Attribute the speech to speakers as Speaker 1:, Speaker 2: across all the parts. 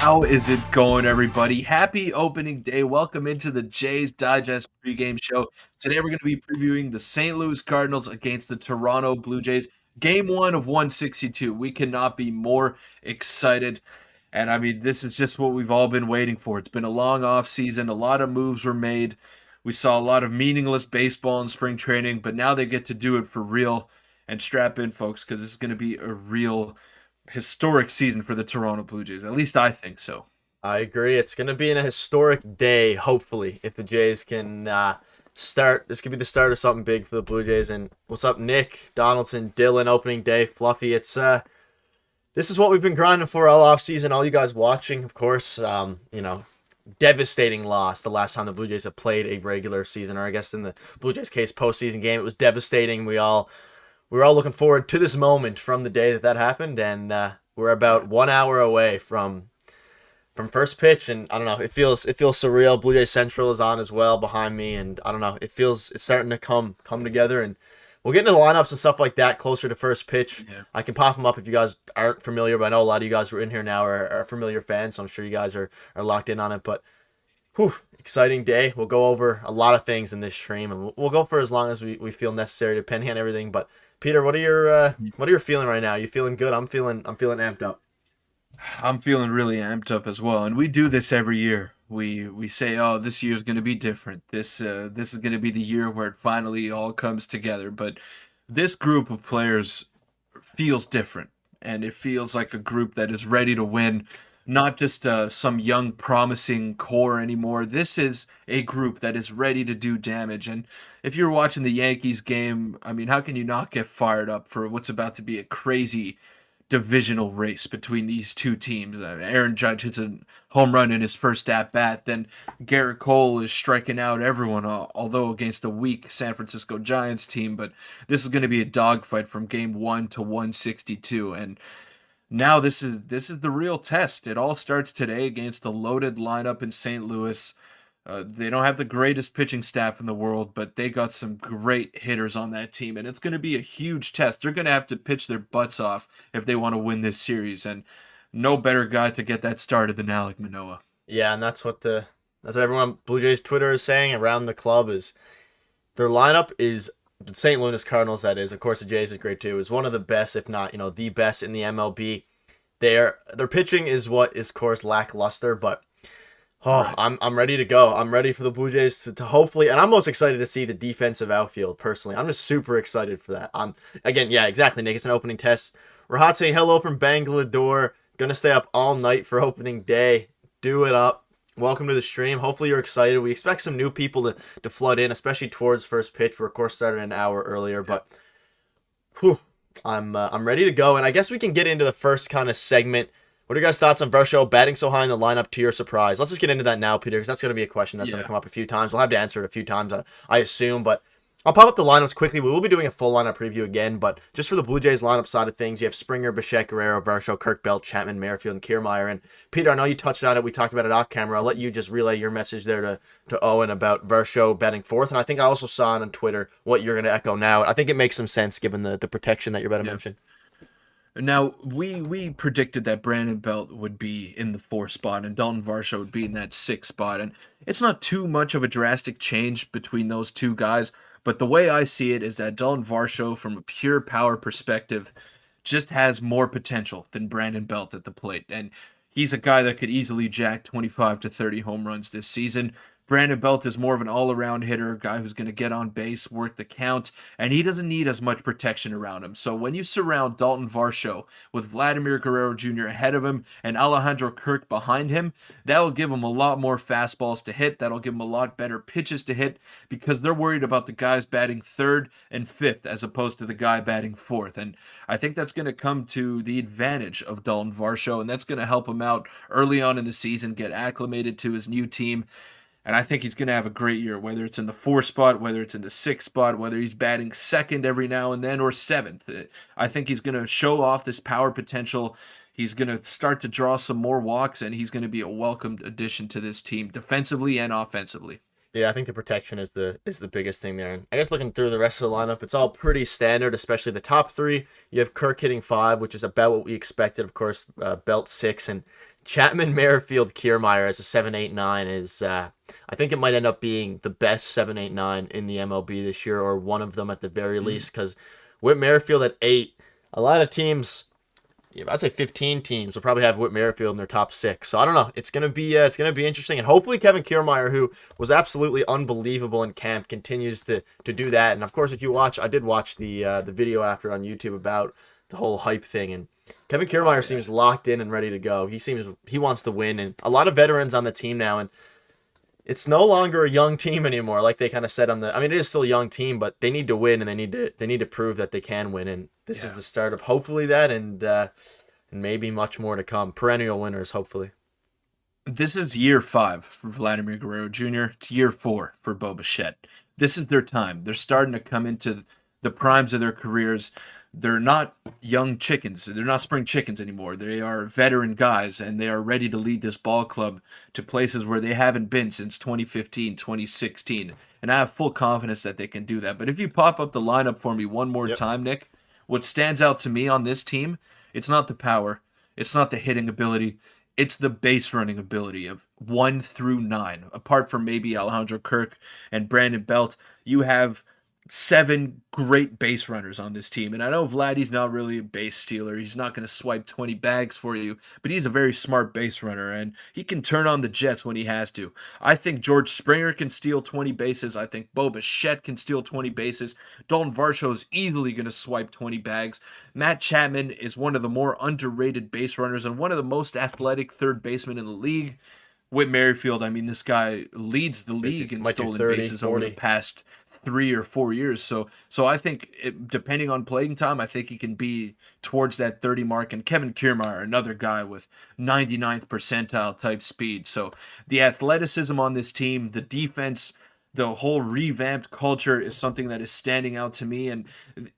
Speaker 1: How is it going, everybody? Happy opening day. Welcome into the Jays Digest pregame show. Today, we're going to be previewing the St. Louis Cardinals against the Toronto Blue Jays. Game 1 of 162. We cannot be more excited. And I mean, this is just what we've all been waiting for. It's been a long off season. A lot of moves were made. We saw a lot of meaningless baseball in spring training, but now they get to do it for real. And strap in, folks, because this is going to be a real historic season for the Toronto Blue Jays. At least I think so.
Speaker 2: I agree. It's going to be a historic day, hopefully, if the Jays can start. This could be the start of something big for the Blue Jays. And what's up, Nick, Donaldson, Dylan, opening day, Fluffy? This is what we've been grinding for all offseason. All you guys watching, of course, devastating loss the last time the Blue Jays have played a regular season, or I guess in the Blue Jays case, postseason game. It was devastating. We were all looking forward to this moment from the day that happened, and we're about 1 hour away from first pitch, and I don't know, it feels surreal. Blue Jays Central is on as well behind me, and I don't know, it's starting to come together, and we'll get into the lineups and stuff like that closer to first pitch.
Speaker 1: Yeah.
Speaker 2: I can pop them up if you guys aren't familiar, but I know a lot of you guys who are in here now are familiar fans, so I'm sure you guys are locked in on it. But exciting day. We'll go over a lot of things in this stream, and we'll go for as long as we feel necessary, depending on everything. But Peter, what are you feeling right now? You feeling good? I'm feeling amped up.
Speaker 1: I'm feeling really amped up as well, and we do this every year. We say, "Oh, this year's going to be different. This is going to be the year where it finally all comes together." But this group of players feels different, and it feels like a group that is ready to win, not just some young promising core anymore. This is a group that is ready to do damage. And if you're watching the Yankees game, I mean, how can you not get fired up for what's about to be a crazy divisional race between these two teams? Aaron Judge hits a home run in his first at bat. Then Garrett Cole is striking out everyone, although against a weak San Francisco Giants team. But this is going to be a dogfight from game 1 to 162. And now this is the real test. It all starts today against the loaded lineup in St. Louis. They don't have the greatest pitching staff in the world, but they got some great hitters on that team, and it's going to be a huge test. They're going to have to pitch their butts off if they want to win this series, and no better guy to get that started than Alek Manoah.
Speaker 2: Yeah, and that's what everyone Blue Jays Twitter is saying around the club is their lineup is St. Louis Cardinals. That is, of course, the Jays is great too. Is one of the best, if not the best in the MLB. Their pitching is what is, of course, lackluster, but right. I'm ready to go. I'm ready for the Blue Jays to hopefully, and I'm most excited to see the defensive outfield personally. I'm just super excited for that. Yeah, exactly, Nick. It's an opening test. Rahat saying hello from Bangalore. Gonna stay up all night for opening day. Do it up. Welcome to the stream. Hopefully you're excited. We expect some new people to flood in, especially towards first pitch. We're of course started an hour earlier, but I'm ready to go. And I guess we can get into the first kind of segment. What are your guys' thoughts on Varsho batting so high in the lineup to your surprise? Let's just get into that now, Peter, because that's going to be a question that's going to come up a few times. We'll have to answer it a few times, I assume. But I'll pop up the lineups quickly. We will be doing a full lineup preview again, but just for the Blue Jays lineup side of things, you have Springer, Bichette, Guerrero, Varsho, Kirk Belt, Chapman, Merrifield, and Kiermaier. And Peter, I know you touched on it. We talked about it off camera. I'll let you just relay your message there to Owen about Varsho batting fourth. And I think I also saw on Twitter what you're going to echo now. I think it makes some sense given the protection that you're about to mention.
Speaker 1: Now, we predicted that Brandon Belt would be in the 4th spot and Dalton Varsho would be in that 6th spot. And it's not too much of a drastic change between those two guys. But the way I see it is that Dalton Varsho, from a pure power perspective, just has more potential than Brandon Belt at the plate. And he's a guy that could easily jack 25 to 30 home runs this season. Brandon Belt is more of an all-around hitter, a guy who's going to get on base, work the count, and he doesn't need as much protection around him. So when you surround Dalton Varsho with Vladimir Guerrero Jr. ahead of him and Alejandro Kirk behind him, that will give him a lot more fastballs to hit. That'll give him a lot better pitches to hit because they're worried about the guys batting 3rd and 5th as opposed to the guy batting 4th. And I think that's going to come to the advantage of Dalton Varsho, and that's going to help him out early on in the season, get acclimated to his new team. And I think he's going to have a great year, whether it's in the 4th spot, whether it's in the 6th spot, whether he's batting 2nd every now and then or 7th. I think he's going to show off this power potential. He's going to start to draw some more walks, and he's going to be a welcomed addition to this team defensively and offensively.
Speaker 2: Yeah, I think the protection is the biggest thing there. And I guess looking through the rest of the lineup, it's all pretty standard, especially the top 3. You have Kirk hitting 5, which is about what we expected. Of course, Belt 6 and Chapman, Merrifield, Kiermaier as a 7-8-9 is, I think it might end up being the best 7-8-9 in the MLB this year, or one of them at the very least, because Whit Merrifield at 8, a lot of teams, I'd say 15 teams will probably have Whit Merrifield in their top 6. So I don't know. It's gonna be interesting, and hopefully Kevin Kiermaier, who was absolutely unbelievable in camp, continues to do that. And of course, if you watch, I did watch the video after on YouTube about the whole hype thing, and Kevin Kiermaier seems locked in and ready to go. He wants to win, and a lot of veterans on the team now, and it's no longer a young team anymore, like they kind of said on the. I mean, it is still a young team, but they need to win, and they need to prove that they can win. And this is the start of hopefully that, and maybe much more to come. Perennial winners, hopefully.
Speaker 1: This is year 5 for Vladimir Guerrero Jr. It's year 4 for Bo Bichette. This is their time. They're starting to come into the primes of their careers. They're not young chickens. They're not spring chickens anymore. They are veteran guys, and they are ready to lead this ball club to places where they haven't been since 2015, 2016. And I have full confidence that they can do that. But if you pop up the lineup for me one more time, Nick, what stands out to me on this team, it's not the power. It's not the hitting ability. It's the base running ability of 1 through 9. Apart from maybe Alejandro Kirk and Brandon Belt, you have 7 great base runners on this team. And I know Vladdy's not really a base stealer. He's not going to swipe 20 bags for you, but he's a very smart base runner, and he can turn on the jets when he has to. I think George Springer can steal 20 bases. I think Bo Bichette can steal 20 bases. Dalton Varsho is easily going to swipe 20 bags. Matt Chapman is one of the more underrated base runners and one of the most athletic third basemen in the league. Whit Merrifield, I mean, this guy leads the league in stolen
Speaker 2: 30,
Speaker 1: bases
Speaker 2: 40.
Speaker 1: over the past 3 or 4 years. So I think depending on playing time, I think he can be towards that 30 mark. And Kevin Kiermaier, another guy with 99th percentile type speed. So the athleticism on this team, the defense, the whole revamped culture is something that is standing out to me. And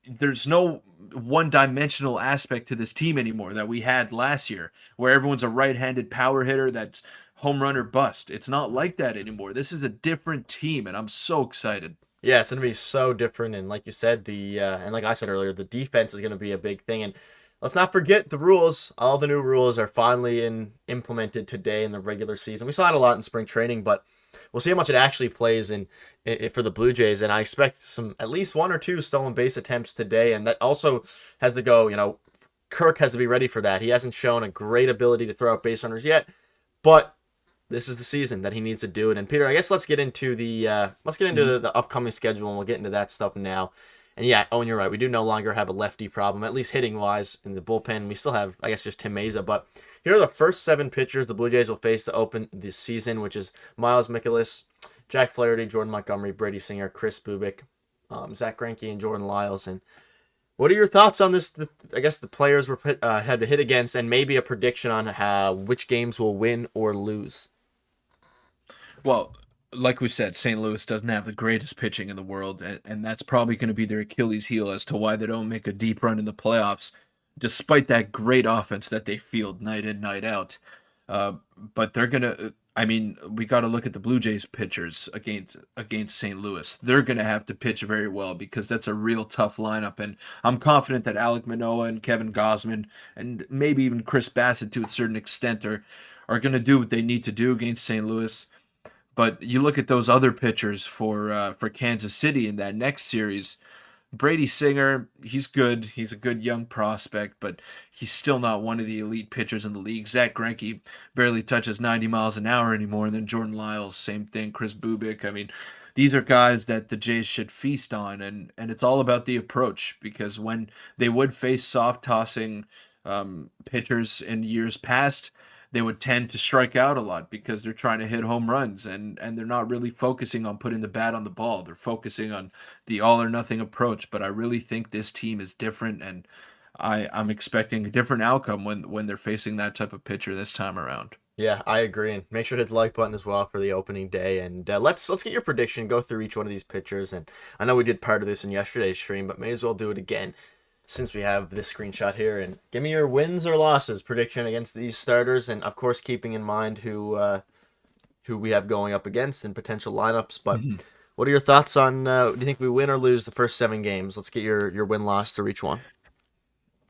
Speaker 1: there's no one-dimensional aspect to this team anymore that we had last year, where everyone's a right-handed power hitter that's home run or bust. It's not like that anymore. This is a different team, and I'm so excited.
Speaker 2: Yeah, it's gonna be so different, and like you said, and like I said earlier, the defense is gonna be a big thing. And let's not forget the rules. All the new rules are finally implemented today in the regular season. We saw it a lot in spring training, but we'll see how much it actually plays in for the Blue Jays. And I expect at least 1 or 2 stolen base attempts today, and that also has to go. Kirk has to be ready for that. He hasn't shown a great ability to throw out base runners yet, but this is the season that he needs to do it. And Peter, I guess let's get into the upcoming schedule, and we'll get into that stuff now. And yeah, Owen, you're right. We do no longer have a lefty problem, at least hitting wise in the bullpen. We still have, I guess, just Tim Meza. But here are the first 7 pitchers the Blue Jays will face to open this season, which is Miles Mikolas, Jack Flaherty, Jordan Montgomery, Brady Singer, Chris Bubik, Zach Greinke, and Jordan Lyles. And what are your thoughts on this? I guess the players were had to hit against, and maybe a prediction on which games will win or lose.
Speaker 1: Well, like we said, St. Louis doesn't have the greatest pitching in the world, and that's probably going to be their Achilles heel as to why they don't make a deep run in the playoffs, despite that great offense that they field night in, night out. But they're going to, I mean, we got to look at the Blue Jays pitchers against St. Louis. They're going to have to pitch very well because that's a real tough lineup, and I'm confident that Alek Manoah and Kevin Gausman and maybe even Chris Bassett to a certain extent are going to do what they need to do against St. Louis. But you look at those other pitchers for Kansas City in that next series. Brady Singer, he's good. He's a good young prospect, but he's still not one of the elite pitchers in the league. Zach Greinke barely touches 90 miles an hour anymore. And then Jordan Lyles, same thing. Chris Bubik. I mean, these are guys that the Jays should feast on, and it's all about the approach, because when they would face soft tossing pitchers in years past, they would tend to strike out a lot because they're trying to hit home runs, and they're not really focusing on putting the bat on the ball. They're focusing on the all or nothing approach. But I really think this team is different, and I'm expecting a different outcome when they're facing that type of pitcher this time around.
Speaker 2: Yeah, I agree. And make sure to hit the like button as well for the opening day. And let's get your prediction. Go through each one of these pitchers. And I know we did part of this in yesterday's stream, but may as well do it again since we have this screenshot here. And give me your wins or losses prediction against these starters, and of course keeping in mind who we have going up against and potential lineups. But what are your thoughts on do you think we win or lose the first 7 games? Let's get your win-loss through each one.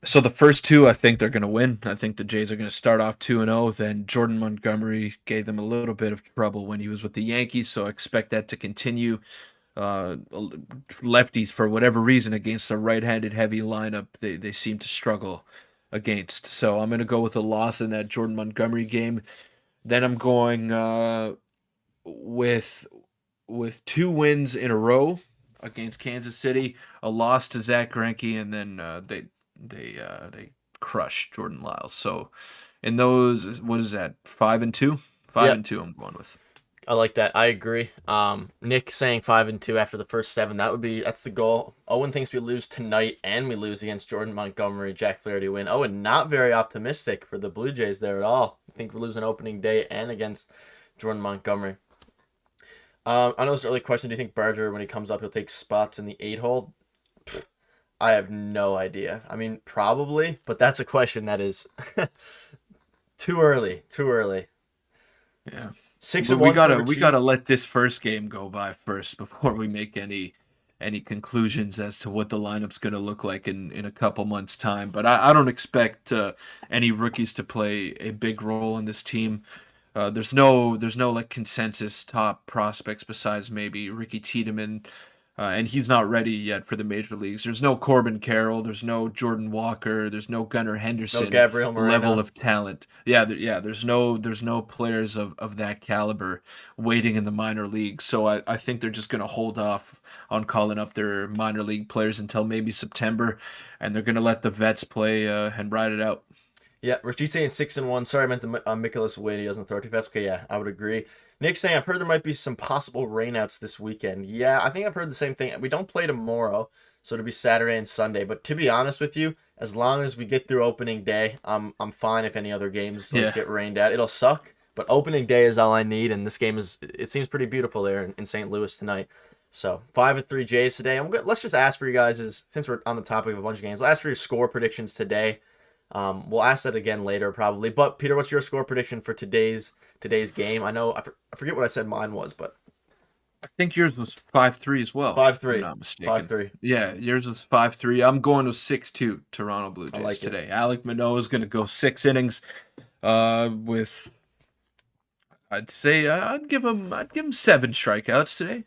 Speaker 1: So the first two, I think they're going to win. I think the Jays are going to start off 2-0. Then Jordan Montgomery gave them a little bit of trouble when he was with the Yankees, so I expect that to continue. Lefties, for whatever reason, against a right-handed heavy lineup, they seem to struggle against. So I'm going to go with a loss in that Jordan Montgomery game. Then I'm going with two wins in a row against Kansas City, a loss to Zach Greinke, and then they crushed Jordan Lyles. So in those, what is that? 5-2, five
Speaker 2: Yep.
Speaker 1: and two. I'm going with.
Speaker 2: I like that. I agree. Nick saying 5-2 after the first seven. That's the goal. Owen thinks we lose tonight and we lose against Jordan Montgomery, Jack Flaherty win. Owen not very optimistic for the Blue Jays there at all. I think we're losing opening day and against Jordan Montgomery. I know it's an early question. Do you think Barger, when he comes up, he'll take spots in the 8-hole? I have no idea. I mean, probably, but that's a question that is too early. Too early.
Speaker 1: Yeah.
Speaker 2: Six
Speaker 1: But
Speaker 2: and
Speaker 1: we
Speaker 2: one for
Speaker 1: gotta we
Speaker 2: Richie.
Speaker 1: gotta let this first game go by first before we make any conclusions as to what the lineup's gonna look like in a couple months' time. But I don't expect any rookies to play a big role in this team. There's no like consensus top prospects besides maybe Ricky Tiedemann, and he's not ready yet for the major leagues. There's no Corbin Carroll. There's no Jordan Walker. There's no Gunnar
Speaker 2: No
Speaker 1: Henderson
Speaker 2: Gabriel
Speaker 1: level
Speaker 2: Moreno.
Speaker 1: of talent. Yeah. There's no players of that caliber waiting in the minor leagues. So I think they're just gonna hold off on calling up their minor league players until maybe September, and they're gonna let the vets play and ride it out.
Speaker 2: Yeah, Richie saying 6-1. Sorry, I meant the Nicholas Wade. He doesn't throw too fast. Okay, yeah, I would agree. Nick saying I've heard there might be some possible rainouts this weekend. Yeah, I think I've heard the same thing. We don't play tomorrow, so it'll be Saturday and Sunday. But to be honest with you, as long as we get through opening day, I'm fine if any other games like
Speaker 1: Yeah.
Speaker 2: get rained out. It'll suck, but opening day is all I need, and this game is it seems pretty beautiful there in St. Louis tonight. So 5-3 Jays today. I'm good. Let's just ask for you guys since we're on the topic of a bunch of games. Let's ask for your score predictions today. We'll ask that again later probably. But Peter, what's your score prediction for today's game? I know I forget what I said mine was, but
Speaker 1: I think yours was 5-3 as well,
Speaker 2: five
Speaker 1: if I'm
Speaker 2: three,
Speaker 1: not
Speaker 2: five
Speaker 1: mistaken.
Speaker 2: three.
Speaker 1: Yeah, yours was 5-3. I'm going with 6-2 Toronto Blue
Speaker 2: I
Speaker 1: Jays
Speaker 2: like it.
Speaker 1: today. Alek Manoah is going to go 6 innings with I'd say I'd give him 7 strikeouts today.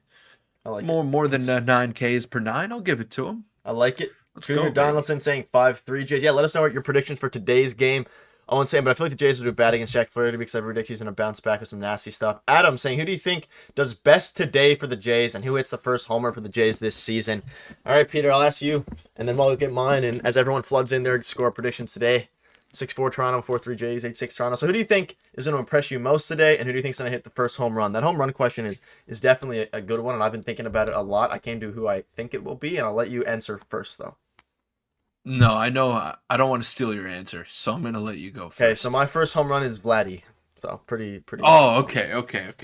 Speaker 2: I like it.
Speaker 1: More than
Speaker 2: Cons-
Speaker 1: 9 Ks per 9. I'll give it to him.
Speaker 2: I like it.
Speaker 1: Let's
Speaker 2: Junior
Speaker 1: go, baby.
Speaker 2: Donaldson saying 5-3 Jays. Yeah, let us know what your predictions for today's game. Owen saying, but I feel like the Jays will do bad against Jack Flaherty because I predict he's going to bounce back with some nasty stuff. Adam saying, who do you think does best today for the Jays and who hits the first homer for the Jays this season? All right, Peter, I'll ask you, and then we'll get mine. And as everyone floods in their score predictions today, 6-4 Toronto, 4-3 Jays, 8-6 Toronto. So who do you think is going to impress you most today, and who do you think is going to hit the first home run? That home run question is definitely a good one, and I've been thinking about it a lot. I came to who I think it will be, and I'll let you answer first, though.
Speaker 1: No, I know I don't want to steal your answer, so I'm going to let you go
Speaker 2: Okay, so
Speaker 1: first.
Speaker 2: my first home run is Vladdy. So pretty easy.
Speaker 1: Oh, okay.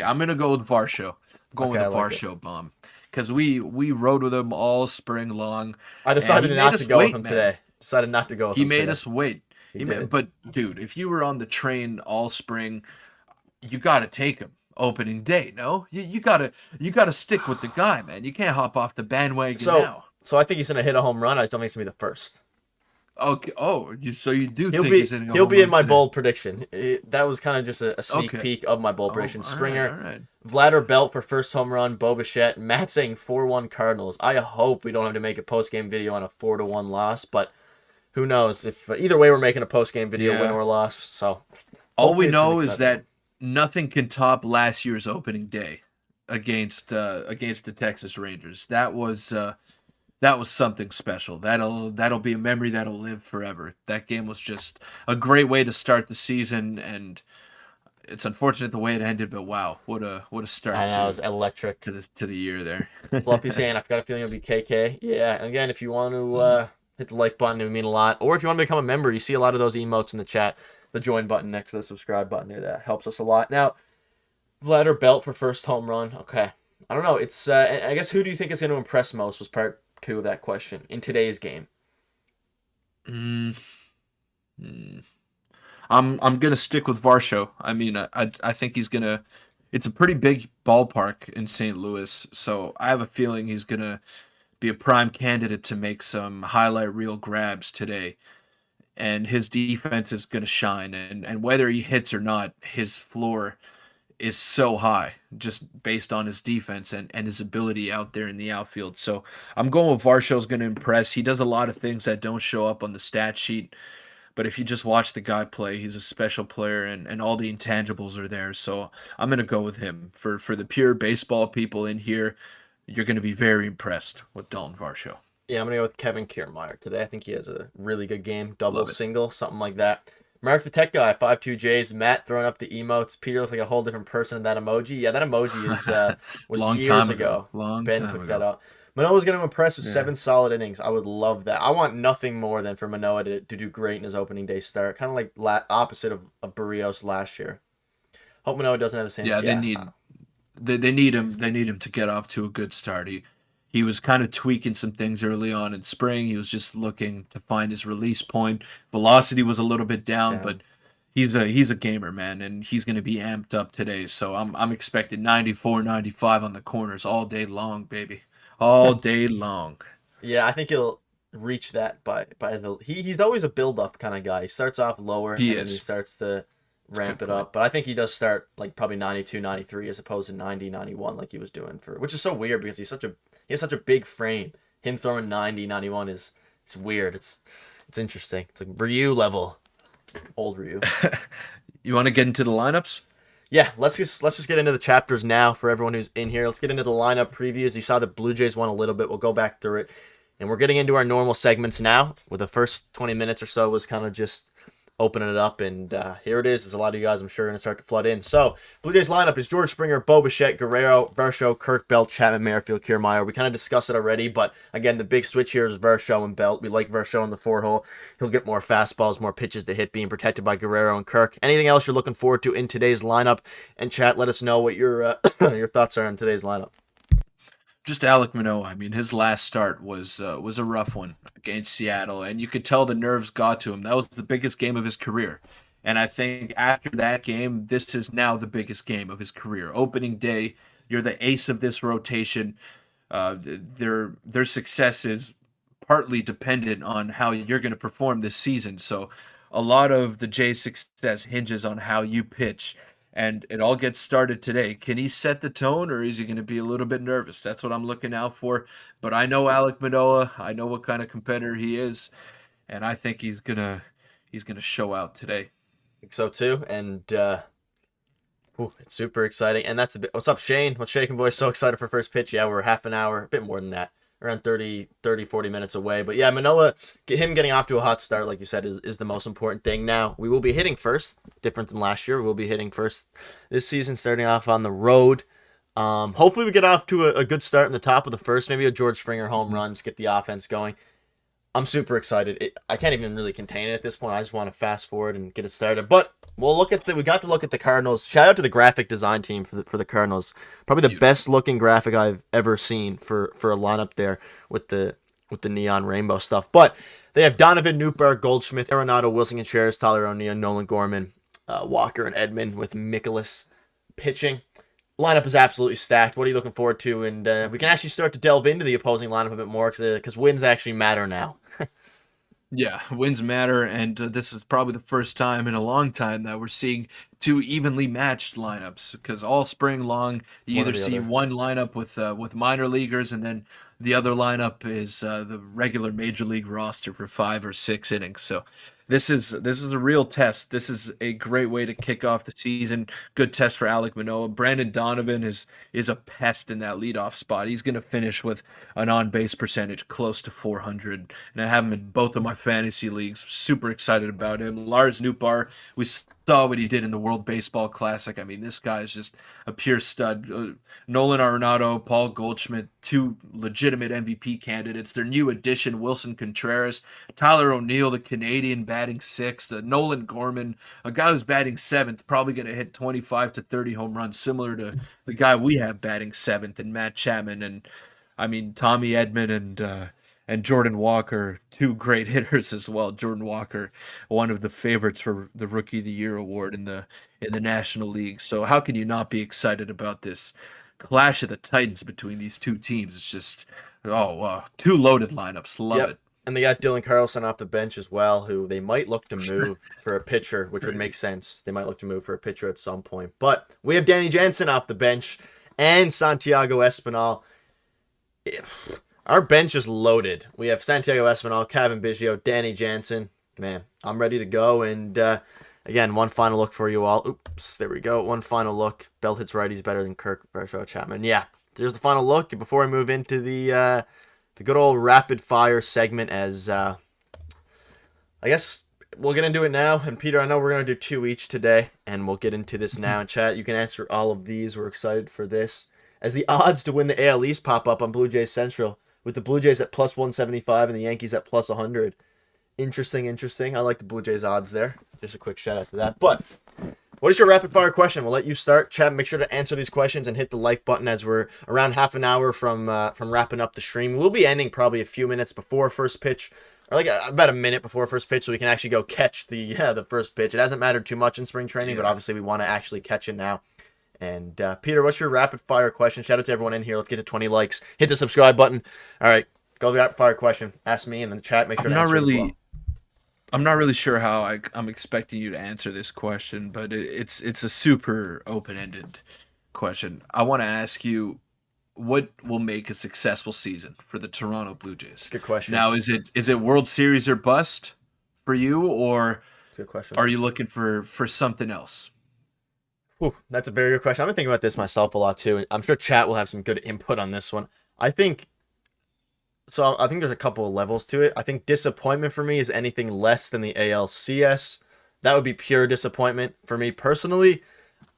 Speaker 1: I'm going to go with Varsho. I'm going
Speaker 2: Okay,
Speaker 1: with
Speaker 2: I
Speaker 1: a
Speaker 2: like it.
Speaker 1: Varsho bomb cuz we rode with him all spring long
Speaker 2: I
Speaker 1: and
Speaker 2: decided
Speaker 1: he made
Speaker 2: not to
Speaker 1: us
Speaker 2: go with
Speaker 1: wait,
Speaker 2: him
Speaker 1: man.
Speaker 2: today. Decided not to go with
Speaker 1: He
Speaker 2: him
Speaker 1: made
Speaker 2: today.
Speaker 1: us wait.
Speaker 2: He did.
Speaker 1: But dude, if you were on the train all spring, you got to take him opening day. No, you got to stick with the guy, man. You can't hop off the bandwagon
Speaker 2: So
Speaker 1: now.
Speaker 2: so I think he's gonna hit a home run. I just don't think it's gonna be the first.
Speaker 1: Okay. Oh, so you do
Speaker 2: He'll
Speaker 1: think he's
Speaker 2: be
Speaker 1: hitting a
Speaker 2: he'll
Speaker 1: home
Speaker 2: be in
Speaker 1: run
Speaker 2: my
Speaker 1: today?
Speaker 2: bold prediction. That was kind of just a sneak
Speaker 1: Okay.
Speaker 2: peek of my bold
Speaker 1: Oh,
Speaker 2: prediction.
Speaker 1: all right,
Speaker 2: Springer,
Speaker 1: all right.
Speaker 2: Vladder Belt for first home run. Bo Bichette, Matt saying 4-1 Cardinals. I hope we don't have to make a post game video on a 4-1 loss, but who knows? If either way, we're making a post game video, win
Speaker 1: Yeah.
Speaker 2: or loss. So
Speaker 1: All
Speaker 2: hopefully
Speaker 1: we
Speaker 2: it's an
Speaker 1: know is
Speaker 2: exciting one.
Speaker 1: that nothing can top last year's opening day against the Texas Rangers. That was something special. That'll be a memory that'll live forever. That game was just a great way to start the season, and it's unfortunate the way it ended. But wow, what a
Speaker 2: I
Speaker 1: start
Speaker 2: know it's electric.
Speaker 1: to the year there.
Speaker 2: Fluffy saying, I've got a feeling it'll be KK. Yeah, and again, if you want to hit the like button, it would mean a lot. Or if you want to become a member, you see a lot of those emotes in the chat. The join button next to the subscribe button, it helps us a lot. Now, Vladder Belt for first home run. Okay. I don't know. It's I guess who do you think is going to impress most was part two of that question in today's game.
Speaker 1: Mm, mm. I'm gonna stick with Varsho. I mean, I think he's gonna. It's a pretty big ballpark in St. Louis, so I have a feeling he's gonna be a prime candidate to make some highlight reel grabs today. and his defense is going to shine. And whether he hits or not, his floor is so high just based on his defense and his ability out there in the outfield. So I'm going with Varsho's going to impress. He does a lot of things that don't show up on the stat sheet, but if you just watch the guy play, he's a special player, and all the intangibles are there. So I'm going to go with him. For the pure baseball people in here, you're going to be very impressed with Dalton Varsho.
Speaker 2: Yeah, I'm gonna go with Kevin Kiermaier today. I think he has a really good game, double,
Speaker 1: Love it.
Speaker 2: single, something like that. Mark the Tech Guy, 52Js. Matt throwing up the emotes. Peter looks like a whole different person in that emoji. Yeah, that emoji is was
Speaker 1: Long
Speaker 2: years
Speaker 1: time
Speaker 2: ago.
Speaker 1: ago. Long
Speaker 2: Ben
Speaker 1: time
Speaker 2: took
Speaker 1: ago.
Speaker 2: that out. Manoah's going to impress with
Speaker 1: Yeah.
Speaker 2: 7 solid innings. I would love that. I want nothing more than for Manoah to do great in his opening day start. Kind of like opposite of Barrios last year. Hope Manoah doesn't have the same.
Speaker 1: Yeah, they need him. They need him to get off to a good start. He was kind of tweaking some things early on in spring. He was just looking to find his release point. Velocity was a little bit down,
Speaker 2: Down.
Speaker 1: but he's a gamer, man, and he's going to be amped up today. So I'm expecting 94, 95 on the corners all day long, baby, all day long.
Speaker 2: Yeah, I think he'll reach that by the he's always a build up kind of guy. He starts off lower
Speaker 1: He
Speaker 2: and then he
Speaker 1: is.
Speaker 2: starts to
Speaker 1: That's a good
Speaker 2: ramp it
Speaker 1: point.
Speaker 2: up. But I think he does start like probably 92, 93 as opposed to 90, 91 like he was doing for which is so weird because he has such a big frame. Him throwing 90, 91 is it's weird. It's interesting. It's like Ryu level. Old Ryu.
Speaker 1: You want to get into the lineups?
Speaker 2: Yeah, let's just get into the chapters now for everyone who's in here. Let's get into the lineup previews. You saw the Blue Jays won a little bit. We'll go back through it. And we're getting into our normal segments now, where the first 20 minutes or so was kind of just opening it up. And here it is. There's a lot of you guys, I'm sure, going to start to flood in. So, Blue Jays lineup is George Springer, Bo Bichette, Guerrero, Varsho, Kirk, Belt, Chapman, Merrifield, Kiermaier. We kind of discussed it already, but again, the big switch here is Varsho and Belt. We like Varsho in the 4-hole. He'll get more fastballs, more pitches to hit, being protected by Guerrero and Kirk. Anything else you're looking forward to in today's lineup? And chat, let us know what your your thoughts are on today's lineup.
Speaker 1: Just Alek Manoah. I mean, his last start was a rough one against Seattle, and you could tell the nerves got to him. That was the biggest game of his career, and I think after that game, this is now the biggest game of his career. Opening day, you're the ace of this rotation. Their success is partly dependent on how you're going to perform this season. So, a lot of the Jays' success hinges on how you pitch, and it all gets started today. Can he set the tone, or is he going to be a little bit nervous? That's what I'm looking out for. But I know Alek Manoah. I know what kind of competitor he is, and I think he's gonna show out today.
Speaker 2: I think so too. And it's super exciting. And that's a bit. What's up, Shane? What's shaking, boys? So excited for first pitch. Yeah, we're half an hour, a bit more than that, around 40 minutes away. But yeah, Manoah, him getting off to a hot start, like you said, is the most important thing. Now, we will be hitting first, different than last year. We'll be hitting first this season, starting off on the road. Hopefully we get off to a good start in the top of the first, maybe a George Springer home run, just get the offense going. I'm super excited. I can't even really contain it at this point. I just want to fast forward and get it started. But we got to look at the Cardinals. Shout out to the graphic design team for the Cardinals. Probably the best looking graphic I've ever seen for a lineup there with the neon rainbow stuff. But they have Donovan, Nootbaar, Goldschmidt, Arenado, Wilson Contreras, Tyler O'Neill, Nolan Gorman, Walker, and Edman with Mikolas pitching. Lineup is absolutely stacked. What are you looking forward to? And we can actually start to delve into the opposing lineup a bit more because wins actually matter now.
Speaker 1: Yeah, wins matter, and this is probably the first time in a long time that we're seeing two evenly matched lineups. Because all spring long, you
Speaker 2: One or
Speaker 1: either
Speaker 2: the
Speaker 1: see
Speaker 2: other.
Speaker 1: one lineup with minor leaguers, and then the other lineup is the regular major league roster for 5 or 6 innings. So this is a real test. This is a great way to kick off the season. Good test for Alek Manoah. Brandon Donovan is a pest in that leadoff spot. He's going to finish with an on-base percentage close to 400, and I have him in both of my fantasy leagues. Super excited about him. Lars Nootbaar, we saw what he did in the World Baseball Classic. I mean, this guy is just a pure stud. Nolan Arenado, Paul Goldschmidt, two legitimate MVP candidates. Their new addition, Wilson Contreras, Tyler O'Neill, the Canadian, batting sixth. Nolan Gorman, a guy who's batting seventh, probably going to hit 25 to 30 home runs, similar to the guy we have batting seventh, and Matt Chapman. And I mean, Tommy Edman and Jordan Walker, two great hitters as well. Jordan Walker, one of the favorites for the Rookie of the Year award in the National League. So how can you not be excited about this clash of the Titans between these two teams? It's just two loaded lineups. Love
Speaker 2: Yep.
Speaker 1: it.
Speaker 2: And they got Dylan Carlson off the bench as well, who they might look to move for a pitcher, which would make
Speaker 1: Right.
Speaker 2: sense. They might look to move for a pitcher at some point. But we have Danny Jansen off the bench and Santiago Espinal. Our bench is loaded. We have Santiago Espinal, Kevin Biggio, Danny Jansen. Man, I'm ready to go. And again, one final look for you all. Oops, there we go. One final look. Belt hits righties better than Kirk Vershaw Chapman. Yeah, there's the final look. Before I move into the good old rapid fire segment, as I guess we're gonna do it now. And Peter, I know we're gonna do two each today, and we'll get into this now in chat. You can answer all of these. We're excited for this. As the odds to win the AL East pop up on Blue Jays Central, with the Blue Jays at plus 175 and the Yankees at plus 100. Interesting, interesting. I like the Blue Jays odds there. Just a quick shout out to that. But what is your rapid fire question? We'll let you start. Chat, make sure to answer these questions and hit the like button, as we're around half an hour from wrapping up the stream. We'll be ending probably a few minutes before first pitch, or like about a minute before first pitch, so we can actually go catch the first pitch. It hasn't mattered too much in spring training, but obviously we want to actually catch it now. And Peter, what's your rapid fire question? Shout out to everyone in here. Let's get to 20 likes. Hit the subscribe button. All right, go to the rapid fire question. Ask me, and then the chat. Make sure
Speaker 1: I'm
Speaker 2: to
Speaker 1: not
Speaker 2: answer it as well.
Speaker 1: really I'm not really sure how I'm expecting you to answer this question, but it's a super open-ended question. I want to ask you, what will make a successful season for the Toronto Blue Jays?
Speaker 2: Good question.
Speaker 1: Now, is it World Series or bust for you, or
Speaker 2: Good question.
Speaker 1: are you looking for something else?
Speaker 2: Ooh, that's a very good question. I've been thinking about this myself a lot too. I'm sure chat will have some good input on this one. I think so. I think there's a couple of levels to it. I think disappointment for me is anything less than the ALCS. That would be pure disappointment for me personally.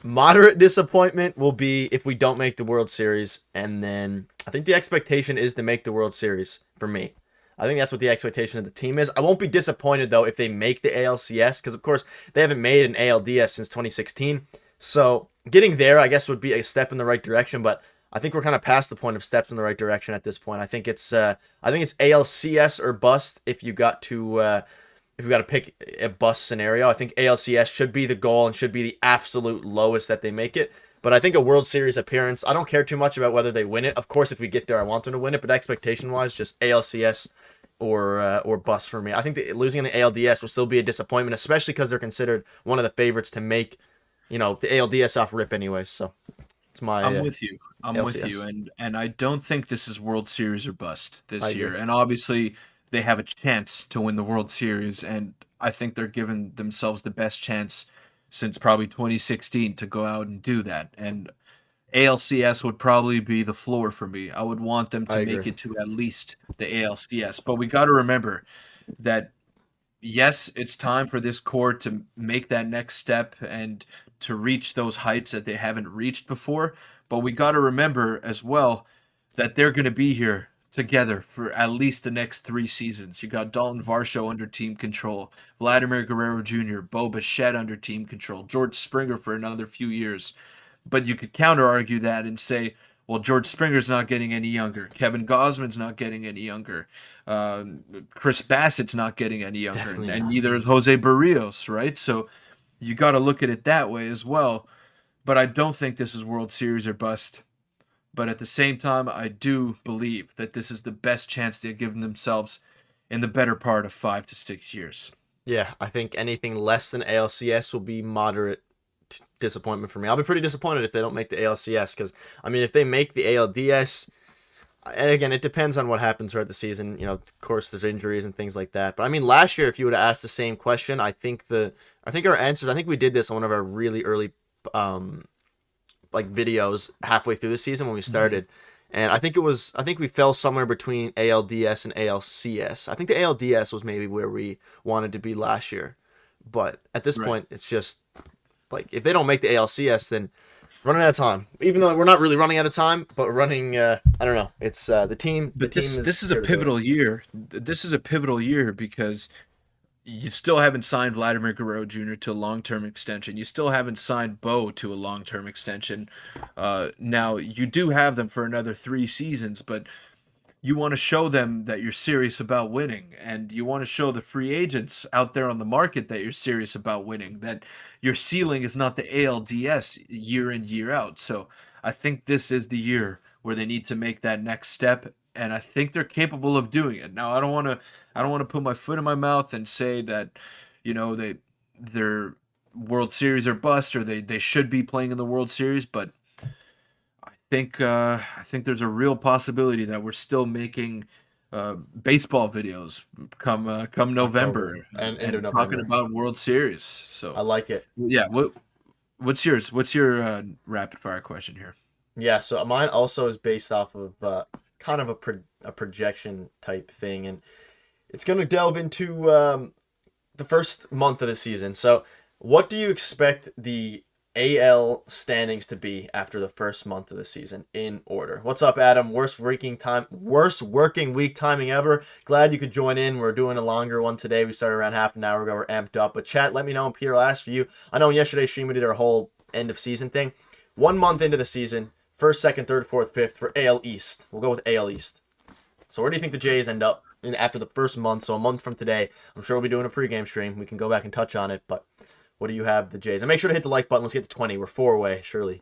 Speaker 2: Moderate disappointment will be if we don't make the World Series, and then I think the expectation is to make the World Series for me. I think that's what the expectation of the team is. I won't be disappointed though if they make the ALCS, because of course they haven't made an ALDS since 2016. So getting there, I guess, would be a step in the right direction, but I think we're kind of past the point of steps in the right direction at this point. I think it's ALCS or bust if you got to pick a bust scenario. I think ALCS should be the goal and should be the absolute lowest that they make it. But I think a World Series appearance, I don't care too much about whether they win it. Of course, if we get there, I want them to win it. But expectation-wise, just ALCS or bust for me. I think that losing in the ALDS will still be a disappointment, especially because they're considered one of the favorites to make, the ALDS off rip anyways. So it's my
Speaker 1: I'm with you. I'm with
Speaker 2: ALCS.
Speaker 1: you, and I don't think this is World Series or bust
Speaker 2: I
Speaker 1: this year.
Speaker 2: agree.
Speaker 1: And obviously, they have a chance to win the World Series, and I think they're giving themselves the best chance since probably 2016 to go out and do that. And ALCS would probably be the floor for me. I would want them
Speaker 2: I
Speaker 1: to
Speaker 2: agree.
Speaker 1: make it to at least the ALCS. But we got to remember that yes, it's time for this core to make that next step and to reach those heights that they haven't reached before. But we got to remember as well that they're going to be here together for at least the next 3 seasons. You got Dalton Varsho under team control, Vladimir Guerrero Jr., Bo Bichette under team control, George Springer for another few years. But you could counter argue that and say, well, George Springer's not getting any younger. Kevin Gosman's not getting any younger. Uh, Chris Bassett's not getting any younger,
Speaker 2: Definitely
Speaker 1: and
Speaker 2: not.
Speaker 1: neither is Jose Barrios, right? So you got to look at it that way as well. But I don't think this is World Series or bust. But at the same time, I do believe that this is the best chance they've given themselves in the better part of 5 to 6 years.
Speaker 2: Yeah, I think anything less than ALCS will be moderate disappointment for me. I'll be pretty disappointed if they don't make the ALCS, because I mean, if they make the ALDS, and again, it depends on what happens throughout the season. Of course, there's injuries and things like that. But I mean, last year, if you would have asked the same question, I think our answers. I think we did this on one of our really early, like videos halfway through the season when we started. And I think we fell somewhere between ALDS and ALCS. I think the ALDS was maybe where we wanted to be last year. But at this
Speaker 1: Right.
Speaker 2: point, it's just like, if they don't make the ALCS, then running out of time. Even though we're not really running out of time, but running, I don't know. It's the team. The
Speaker 1: But
Speaker 2: team
Speaker 1: this
Speaker 2: is
Speaker 1: is a
Speaker 2: here to do it.
Speaker 1: pivotal year. This is a pivotal year because you still haven't signed Vladimir Guerrero Jr. to a long-term extension. You still haven't signed Bo to a long-term extension. Now you do have them for another 3 seasons, but you want to show them that you're serious about winning, and you want to show the free agents out there on the market that you're serious about winning, that your ceiling is not the ALDS year in, year out. So I think this is the year where they need to make that next step. and I think they're capable of doing it. Now, I don't want to put my foot in my mouth and say that, they're World Series or bust, or they should be playing in the World Series, but I think there's a real possibility that we're still making baseball videos come
Speaker 2: October
Speaker 1: November,
Speaker 2: and into
Speaker 1: and talking
Speaker 2: November.
Speaker 1: about World Series.
Speaker 2: I
Speaker 1: So
Speaker 2: like it.
Speaker 1: yeah, what's yours? What's your rapid fire question here?
Speaker 2: Yeah, so mine also is based off of kind of a projection type thing, and it's going to delve into the first month of the season. So, what do you expect the AL standings to be after the first month of the season in order? What's up, Adam? Worst working week timing ever. Glad you could join in. We're doing a longer one today. We started around half an hour ago. We're amped up. But chat, let me know, and Peter, I'll ask for you. I know in yesterday's stream we did our whole end of season thing. 1 month into the season, first, second, third, fourth, fifth for AL East. We'll go with AL East. So where do you think the Jays end up after the first month? So a month from today, I'm sure we'll be doing a pregame stream. We can go back and touch on it, but what do you have the Jays? And make sure to hit the like button. Let's get to 20. We're 4 away, surely.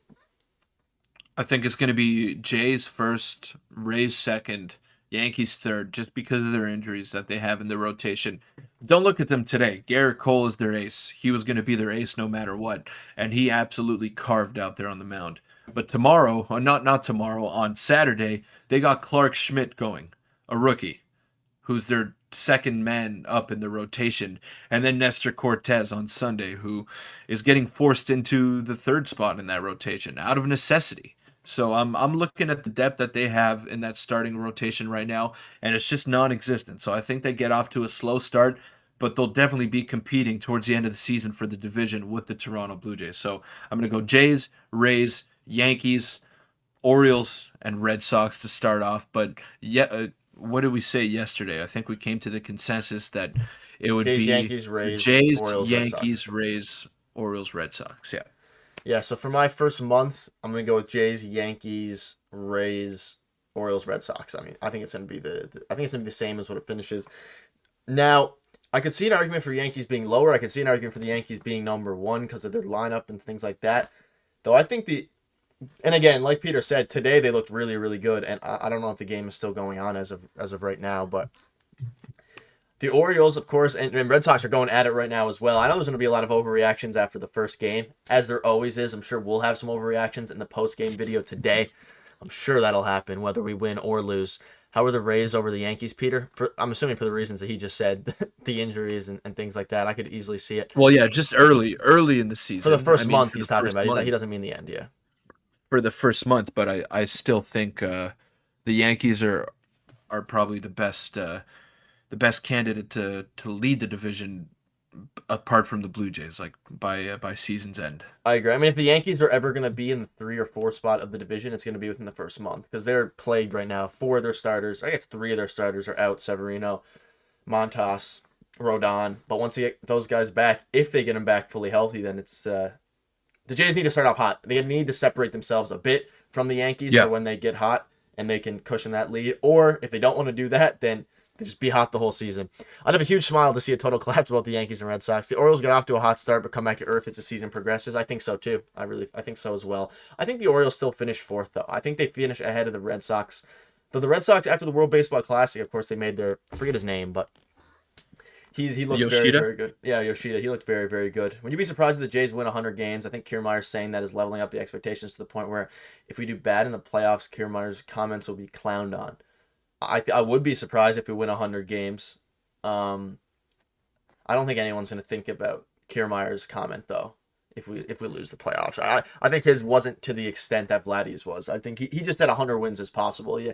Speaker 1: I think it's going to be Jays first, Rays second, Yankees third, just because of their injuries that they have in the rotation. Don't look at them today. Garrett Cole is their ace. He was going to be their ace no matter what, and he absolutely carved out there on the mound. But tomorrow, or not tomorrow, on Saturday, they got Clark Schmidt going, a rookie, who's their second man up in the rotation, and then Nestor Cortez on Sunday, who is getting forced into the third spot in that rotation out of necessity. So I'm looking at the depth that they have in that starting rotation right now, and it's just non-existent. So I think they get off to a slow start, but they'll definitely be competing towards the end of the season for the division with the Toronto Blue Jays. So I'm going to go Jays, Rays, Yankees, Orioles, and Red Sox to start off. But yeah, what did we say yesterday? I think we came to the consensus that it would
Speaker 2: Jays,
Speaker 1: be
Speaker 2: Yankees, Rays,
Speaker 1: Jays,
Speaker 2: Orioles, Red
Speaker 1: Yankees,
Speaker 2: Sox.
Speaker 1: Rays, Orioles, Red Sox. Yeah.
Speaker 2: Yeah, so for my first month, I'm going to go with Jays, Yankees, Rays, Orioles, Red Sox. I mean, I think it's going to be I think it's going to be the same as what it finishes. Now, I could see an argument for Yankees being lower. I could see an argument for the Yankees being number 1 because of their lineup and things like that. Though I think and again, like Peter said, today they looked really, really good. And I don't know if the game is still going on as of right now, but the Orioles, of course, and Red Sox are going at it right now as well. I know there's going to be a lot of overreactions after the first game, as there always is. I'm sure we'll have some overreactions in the post-game video today. I'm sure that'll happen, whether we win or lose. How are the Rays over the Yankees, Peter? I'm assuming for the reasons that he just said, the injuries and things like that. I could easily see it.
Speaker 1: Well, yeah, just early in the
Speaker 2: For the
Speaker 1: season.
Speaker 2: first
Speaker 1: I mean,
Speaker 2: month
Speaker 1: for
Speaker 2: he's
Speaker 1: the
Speaker 2: talking
Speaker 1: first
Speaker 2: about.
Speaker 1: month.
Speaker 2: He doesn't mean the end, yeah.
Speaker 1: For the first month, but I still think the Yankees are probably the best candidate to lead the division apart from the Blue Jays, like by season's end.
Speaker 2: I agree. I mean, if the Yankees are ever going to be in the 3 or 4 spot of the division, it's going to be within the first month because they're plagued right now. 4 of their starters, I guess 3 of their starters are out. Severino, Montas, Rodon. But once they get those guys back, if they get them back fully healthy, then it's the Jays need to start off hot. They need to separate themselves a bit from the Yankees
Speaker 1: Yeah.
Speaker 2: for when they get hot and they can cushion that lead. Or if they don't want to do that, then they just be hot the whole season. I'd have a huge smile to see a total collapse about the Yankees and Red Sox. The Orioles get off to a hot start but come back to earth as the season progresses. I think so too. I think so as well. I think the Orioles still finish 4th though. I think they finish ahead of the Red Sox. Though the Red Sox, after the World Baseball Classic, of course, they made I forget his name, but he looked very,
Speaker 1: Yoshida?
Speaker 2: very good. Yeah, Yoshida. He looked very, very good. Would you be surprised if the Jays win 100 games? I think Kiermaier's saying that is leveling up the expectations to the point where if we do bad in the playoffs, Kiermaier's comments will be clowned on. I would be surprised if we win 100 games. I don't think anyone's going to think about Kiermaier's comment though. If we lose the playoffs, I think his wasn't to the extent that Vladdy's was. I think he just had 100 wins as possible. Yeah.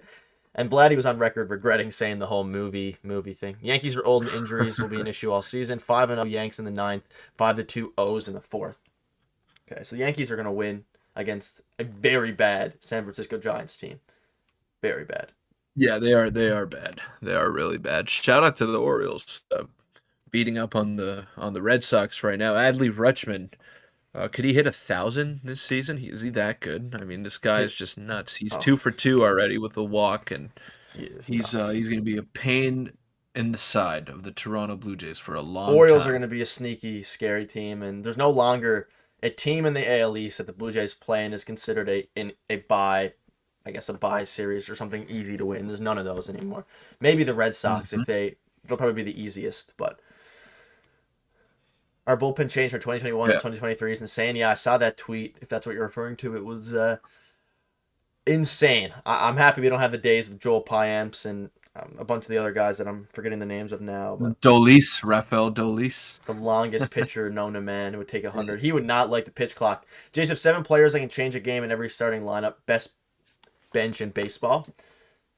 Speaker 2: And Vladdy was on record regretting saying the whole movie thing. Yankees are old and injuries will be an issue all season. 5-0 Yanks in the 9th, 5-2 O's in the 4th. Okay, so the Yankees are going to win against a very bad San Francisco Giants team. Very bad.
Speaker 1: Yeah, they are. They are bad. They are really bad. Shout out to the Orioles, beating up on the Red Sox right now. Adley Rutschman, could he hit 1,000 this season? Is he that good? I mean, this guy is just nuts. He's 2 for 2 already with a walk, and
Speaker 2: He is
Speaker 1: he's
Speaker 2: nuts.
Speaker 1: going to be a pain in the side of the Toronto Blue Jays for a long
Speaker 2: Orioles
Speaker 1: time.
Speaker 2: are going to be a sneaky, scary team, and there's no longer a team in the AL East that the Blue Jays play in is considered a bye I guess a bye series or something easy to win. There's none of those anymore. Maybe the Red Sox
Speaker 1: Mhm.
Speaker 2: if it'll probably be the easiest, but our bullpen changed from 2021 to
Speaker 1: Yeah.
Speaker 2: 2023 is insane. Yeah, I saw that tweet. If that's what you're referring to, it was insane. I'm happy we don't have the days of Joel Payamps and a bunch of the other guys that I'm forgetting the names of now, but
Speaker 1: Dolis, Rafael Dolis.
Speaker 2: the longest pitcher known to man who would take 100. He would not like the pitch clock. Jays have 7 players that can change a game in every starting lineup. Best bench in baseball.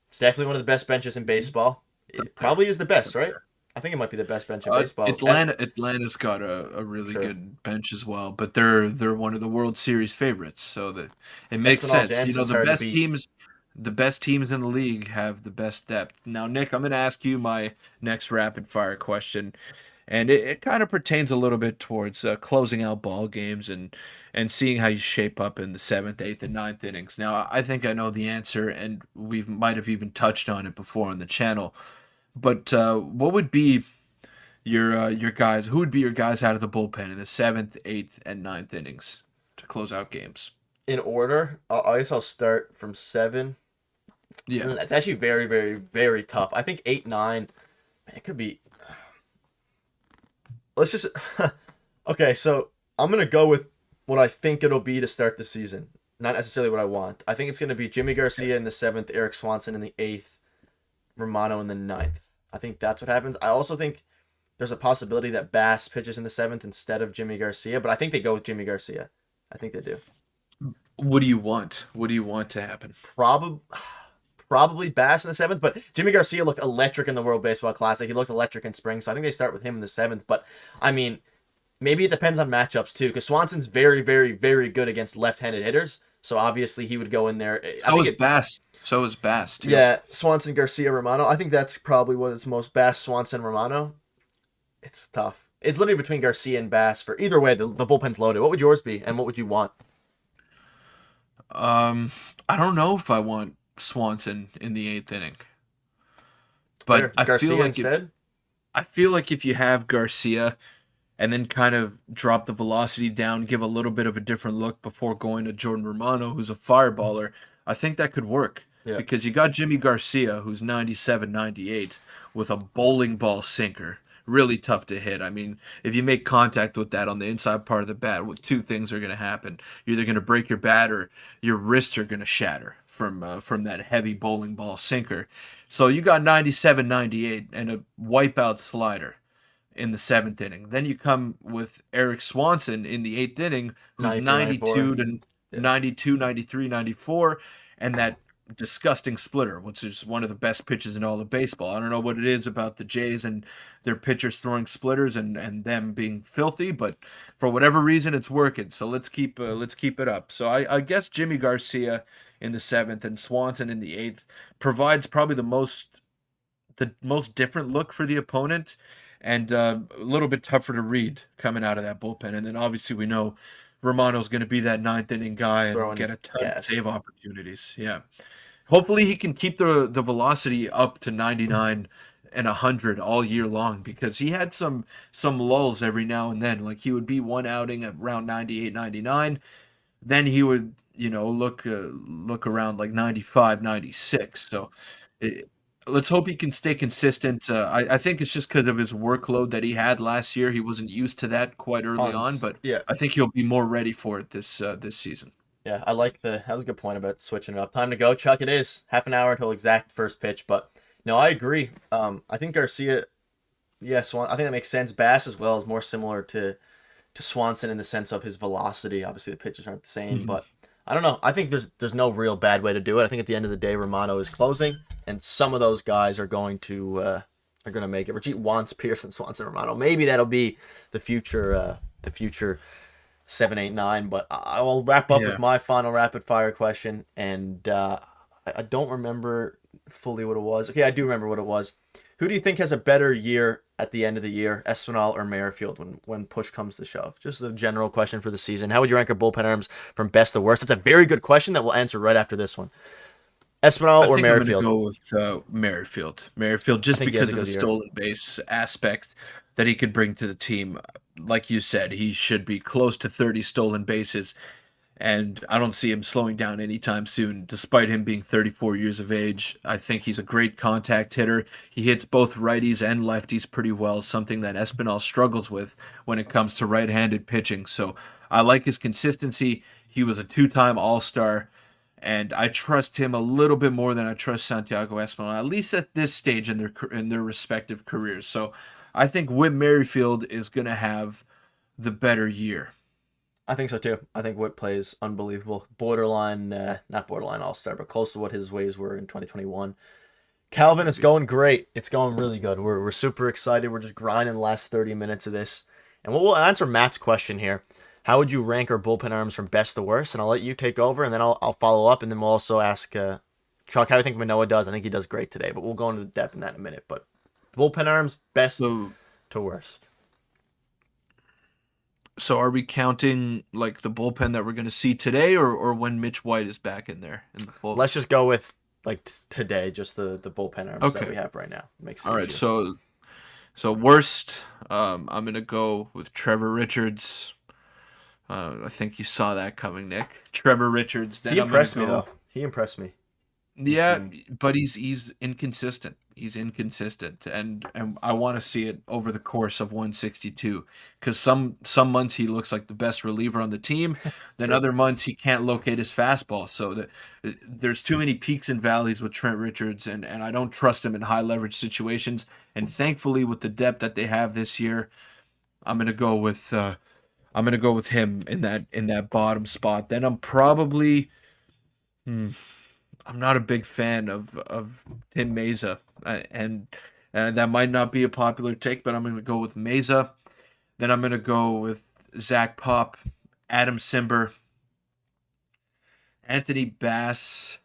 Speaker 2: It's definitely one of the best benches in baseball. It probably is the best, right? I think it might be the best bench in baseball.
Speaker 1: Atlanta's got a really
Speaker 2: Sure.
Speaker 1: good bench as well, but they're one of the World Series favorites, so that it makes
Speaker 2: Espinal
Speaker 1: sense. You know,
Speaker 2: Jansen's hard to beat.
Speaker 1: the best teams in the league have the best depth. Now, Nick, I'm going to ask you my next rapid fire question, and it kind of pertains a little bit towards closing out ball games and seeing how you shape up in the seventh, eighth, and ninth innings. Now, I think I know the answer, and we might have even touched on it before on the channel. But what would be your guys? Who would be your guys out of the bullpen in the seventh, eighth, and ninth innings to close out games?
Speaker 2: In order, I guess I'll start from 7.
Speaker 1: Yeah.
Speaker 2: That's actually very, very, very tough. I think 8, 9, man, it could be. Let's just. Okay, so I'm going to go with what I think it'll be to start the season. Not necessarily what I want. I think it's going to be Jimmy Garcia in the 7th, Eric Swanson in the 8th, Romano in the 9th. I think that's what happens. I also think there's a possibility that Bass pitches in the 7th instead of Jimmy Garcia, but I think they go with Jimmy Garcia. I think they do.
Speaker 1: What do you want? What do you want to happen?
Speaker 2: Probably Bass in the 7th, but Jimmy Garcia looked electric in the World Baseball Classic. He looked electric in spring, so I think they start with him in the 7th. But I mean, maybe it depends on matchups too, because Swanson's very, very, very good against left-handed hitters. So obviously he would go in there.
Speaker 1: So is Bass too.
Speaker 2: Yeah, Swanson, Garcia, Romano. I think that's probably what it's most. Bass, Swanson, Romano. It's tough. It's literally between Garcia and Bass. For either way, the bullpen's loaded. What would yours be, and what would you want?
Speaker 1: I don't know if I want Swanson in the eighth inning, but
Speaker 2: Fair. Garcia instead.
Speaker 1: I feel like if you have Garcia and then kind of drop the velocity down, give a little bit of a different look before going to Jordan Romano, who's a fireballer, I think that could work.
Speaker 2: Yeah.
Speaker 1: Because you got Jimmy Garcia, who's 97, 98, with a bowling ball sinker. Really tough to hit. I mean, if you make contact with that on the inside part of the bat, two things are going to happen. You're either going to break your bat or your wrists are going to shatter from that heavy bowling ball sinker. So you got 97, 98, and a wipeout slider in the seventh inning. Then you come with Eric Swanson in the eighth inning, who's 92 to
Speaker 2: Yeah.
Speaker 1: 92, 93, 94, and that disgusting splitter, which is one of the best pitches in all of baseball. I don't know what it is about the Jays and their pitchers throwing splitters and them being filthy, but for whatever reason, it's working. So let's keep it up. So I guess Jimmy Garcia in the seventh and Swanson in the eighth provides probably the most different look for the opponent and a little bit tougher to read coming out of that bullpen. And then obviously we know Romano's going to be that ninth inning guy and
Speaker 2: Throwing
Speaker 1: get a ton of
Speaker 2: gas.
Speaker 1: save opportunities. Yeah. Hopefully he can keep the velocity up to 99 and 100 all year long because he had some lulls every now and then. Like he would be one outing at around 98, 99. Then he would, look around like 95, 96. So it, let's hope he can stay consistent. I think it's just because of his workload that he had last year. He wasn't used to that quite early on,
Speaker 2: Tons.
Speaker 1: but
Speaker 2: Yeah.
Speaker 1: I think he'll be more ready for it this season.
Speaker 2: Yeah, I like that was a good point about switching it up. Time to go, Chuck. It is half an hour until exact first pitch, but no, I agree. I think Garcia, yes, I think that makes sense. Bass as well is more similar to Swanson in the sense of his velocity. Obviously, the pitches aren't the same,
Speaker 1: Mhm.
Speaker 2: but I don't know. I think there's no real bad way to do it. I think at the end of the day, Romano is closing, and some of those guys are going to make it. Rajit wants Pearson, Swanson, Romano. Maybe that'll be the future. The future 7, 8, 9. But I will wrap up
Speaker 1: Yeah.
Speaker 2: with my final rapid fire question, and I don't remember fully what it was. Okay, I do remember what it was. Who do you think has a better year at the end of the year, Espinal or Merrifield, when push comes to shove? Just a general question for the season. How would you rank our bullpen arms from best to worst? That's a very good question that we'll answer right after this one. Espinal or Merrifield?
Speaker 1: I'm going to go with Merrifield. Merrifield, just
Speaker 2: think he has
Speaker 1: because
Speaker 2: a
Speaker 1: of the
Speaker 2: good year.
Speaker 1: stolen base aspect that he could bring to the team. Like you said, he should be close to 30 stolen bases. and I don't see him slowing down anytime soon, despite him being 34 years of age. I think he's a great contact hitter. He hits both righties and lefties pretty well, something that Espinal struggles with when it comes to right-handed pitching. So I like his consistency. He was a two-time All-Star, and I trust him a little bit more than I trust Santiago Espinal, at least at this stage in their respective careers. So I think Whit Merrifield is going to have the better year.
Speaker 2: I think so too. I think Witt plays unbelievable. Borderline, not borderline all star, but close to what his ways were in 2021. Calvin, it's going great. It's going really good. We're super excited. We're just grinding the last 30 minutes of this. And we'll answer Matt's question here. How would you rank our bullpen arms from best to worst? And I'll let you take over, and then I'll follow up, and then we'll also ask Chuck how do you think Manoah does. I think he does great today, but we'll go into depth in that in a minute. But bullpen arms, best
Speaker 1: So
Speaker 2: to worst.
Speaker 1: So are we counting like the bullpen that we're going to see today, or when Mitch White is back in there in the fold?
Speaker 2: Let's just go with like today, just the bullpen arms that
Speaker 1: Okay.
Speaker 2: we have right now. Makes it
Speaker 1: All right.
Speaker 2: easier.
Speaker 1: So worst, I'm gonna go with Trevor Richards. I think you saw that coming, Nick. Trevor Richards.
Speaker 2: He
Speaker 1: Then I'm gonna
Speaker 2: impressed me
Speaker 1: go.
Speaker 2: though. He impressed me. He
Speaker 1: Yeah,
Speaker 2: seemed
Speaker 1: but he's inconsistent. He's inconsistent, and I want to see it over the course of 162. Because some months he looks like the best reliever on the team, then
Speaker 2: true.
Speaker 1: other months he can't locate his fastball. So there's too many peaks and valleys with Trent Richards, and I don't trust him in high leverage situations. And thankfully, with the depth that they have this year, I'm gonna go with him in that bottom spot. Then I'm probably. Hmm, I'm not a big fan of Tim Mesa, and that might not be a popular take, but I'm going to go with Mesa. Then I'm going to go with Zach Pop, Adam Simber, Anthony Bass,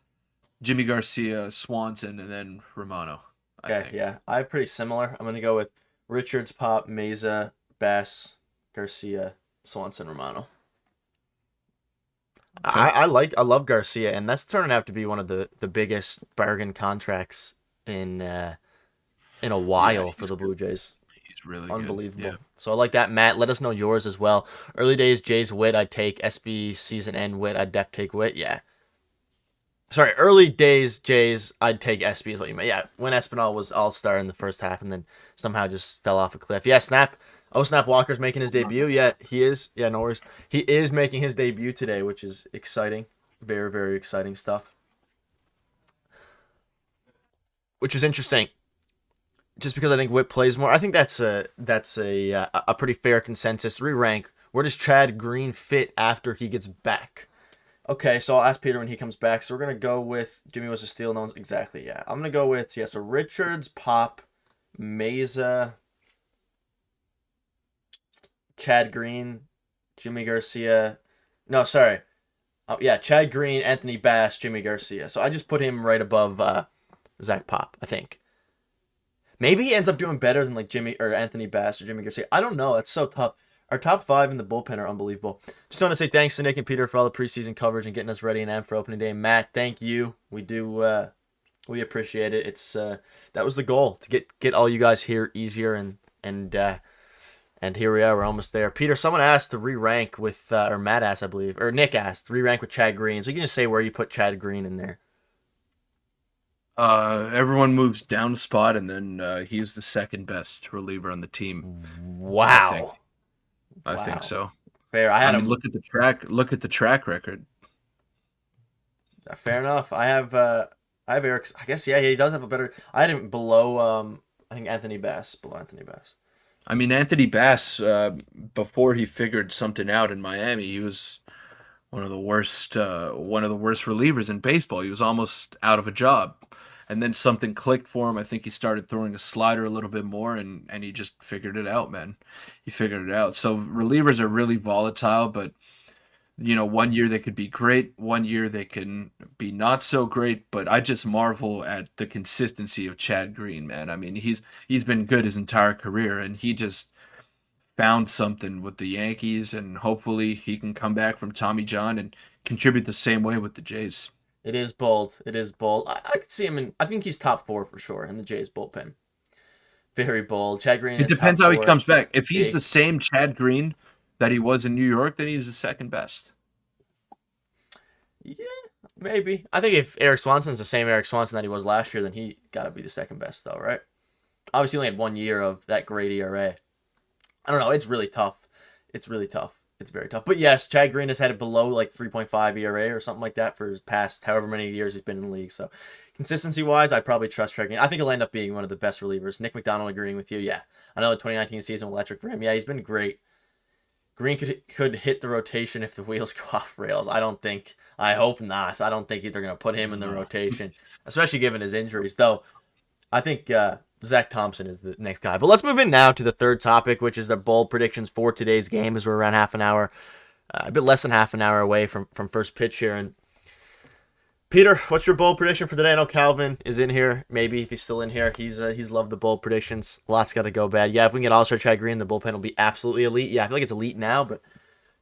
Speaker 1: Jimmy Garcia, Swanson, and then Romano. I
Speaker 2: Okay,
Speaker 1: think.
Speaker 2: yeah. I have pretty similar. I'm gonna go with Richards, Pop, Mesa, Bass, Garcia, Swanson, Romano.
Speaker 1: Okay.
Speaker 2: I love Garcia, and that's turning out to be one of the biggest bargain contracts in a
Speaker 1: Yeah,
Speaker 2: while for
Speaker 1: he's
Speaker 2: the
Speaker 1: good.
Speaker 2: Blue Jays.
Speaker 1: He's really good. Yeah.
Speaker 2: Unbelievable. So I like that, Matt. Let us know yours as well. Early days Jays Wit, I'd take SB season end Wit, I'd def take Wit. Yeah. Sorry, early days Jays, I'd take SB is what you meant. Yeah, when Espinal was all star in the first half and then somehow just fell off a cliff. Yeah, Snap. Oh, Snap Walker's making his debut. Yeah, he is. Yeah, no worries. He is making his debut today, which is exciting. Very, very exciting stuff. Which is interesting. Just because I think Whip plays more, I think that's a pretty fair consensus. Re-rank. Where does Chad Green fit after he gets back? Okay, so I'll ask Peter when he comes back. So we're gonna go with Jimmy was a steal. No one's exactly. Yeah, I'm gonna go with So Richards, Pop, Mesa, Chad Green, Jimmy Garcia. No, sorry. Yeah, Chad Green, Anthony Bass, Jimmy Garcia. So I just put him right above Zach Pop. I think maybe he ends up doing better than like Jimmy or Anthony Bass or Jimmy Garcia. I don't know. That's so tough. Our top five in the bullpen are unbelievable. Just want to say thanks to Nick and Peter for all the preseason coverage and getting us ready and for opening day. Matt, thank you. We appreciate it. It's that was the goal to get all you guys here easier and here we are. We're almost there. Peter, someone asked to re-rank with or Matt asked, I believe, or Nick asked re-rank with Chad Green. So you can just say where you put Chad Green in there.
Speaker 1: Everyone moves down a spot, and then he's the second best reliever on the team. I think.
Speaker 2: Wow.
Speaker 1: I think
Speaker 2: Wow.
Speaker 1: so.
Speaker 2: Fair. I
Speaker 1: I
Speaker 2: had
Speaker 1: mean,
Speaker 2: him.
Speaker 1: look at the track. Look at the track record.
Speaker 2: Fair enough. I have Eric's. I guess yeah, he does have a better. I had him below. I think Anthony Bass below Anthony Bass.
Speaker 1: I mean, Anthony Bass, before he figured something out in Miami, he was one of the worst relievers in baseball. He was almost out of a job, and then something clicked for him. I think he started throwing a slider a little bit more, and he just figured it out, man. He figured it out. So relievers are really volatile, but one year they could be great, one year they can be not so great, but I just marvel at the consistency of Chad Green, man. I mean, he's been good his entire career, and he just found something with the Yankees, and hopefully he can come back from Tommy John and contribute the same way with the Jays.
Speaker 2: It is bold. It is bold. I could see him in. I think he's top four for sure in the Jays bullpen. Very bold. Chad Green
Speaker 1: It
Speaker 2: is top
Speaker 1: depends how he
Speaker 2: four.
Speaker 1: comes back. If he's the
Speaker 2: Big.
Speaker 1: same Chad Green that he was in New York, then he's the second best.
Speaker 2: Yeah, maybe. I think if Eric Swanson's the same Eric Swanson that he was last year, then he got to be the second best, though, right? Obviously, he only had 1 year of that great ERA. I don't know. It's really tough. It's really tough. It's very tough. But yes, Chad Green has had it below like 3.5 ERA or something like that for his past however many years he's been in the league. So consistency-wise, I probably trust Chad Green. I think he'll end up being one of the best relievers. Nick McDonald agreeing with you. Yeah. I know the 2019 season was electric for him. Yeah, he's been great. Green could hit the rotation if the wheels go off rails. I hope not. I don't think they're going to put him in the rotation, especially given his injuries. Though, I think Zach Thompson is the next guy. But let's move in now to the third topic, which is the bold predictions for today's game, as we're around half an hour, a bit less than half an hour away from first pitch here. And Peter, what's your bold prediction for today? I know Calvin is in here. Maybe if he's still in here, he's loved the bold predictions. Lots got to go bad. Yeah, if we can get All-Star Chad Green, the bullpen will be absolutely elite. Yeah, I feel like it's elite now, but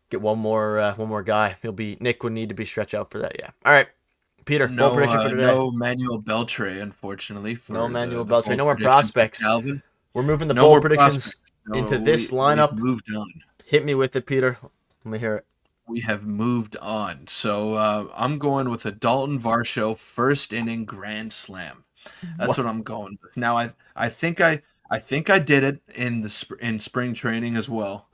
Speaker 2: get one more guy. Nick would need to be stretched out for that. Yeah. All right, Peter, bold prediction for today.
Speaker 1: No Manuel Beltre, unfortunately.
Speaker 2: No Manuel Beltre. No more prospects.
Speaker 1: Calvin.
Speaker 2: We're moving the bold predictions into this lineup.
Speaker 1: We've moved on.
Speaker 2: Hit me with it, Peter. Let me hear it.
Speaker 1: We have moved on. So I'm going with a Dalton Varsho first inning grand slam. That's what I'm going with. Now I think I did it in spring training as well,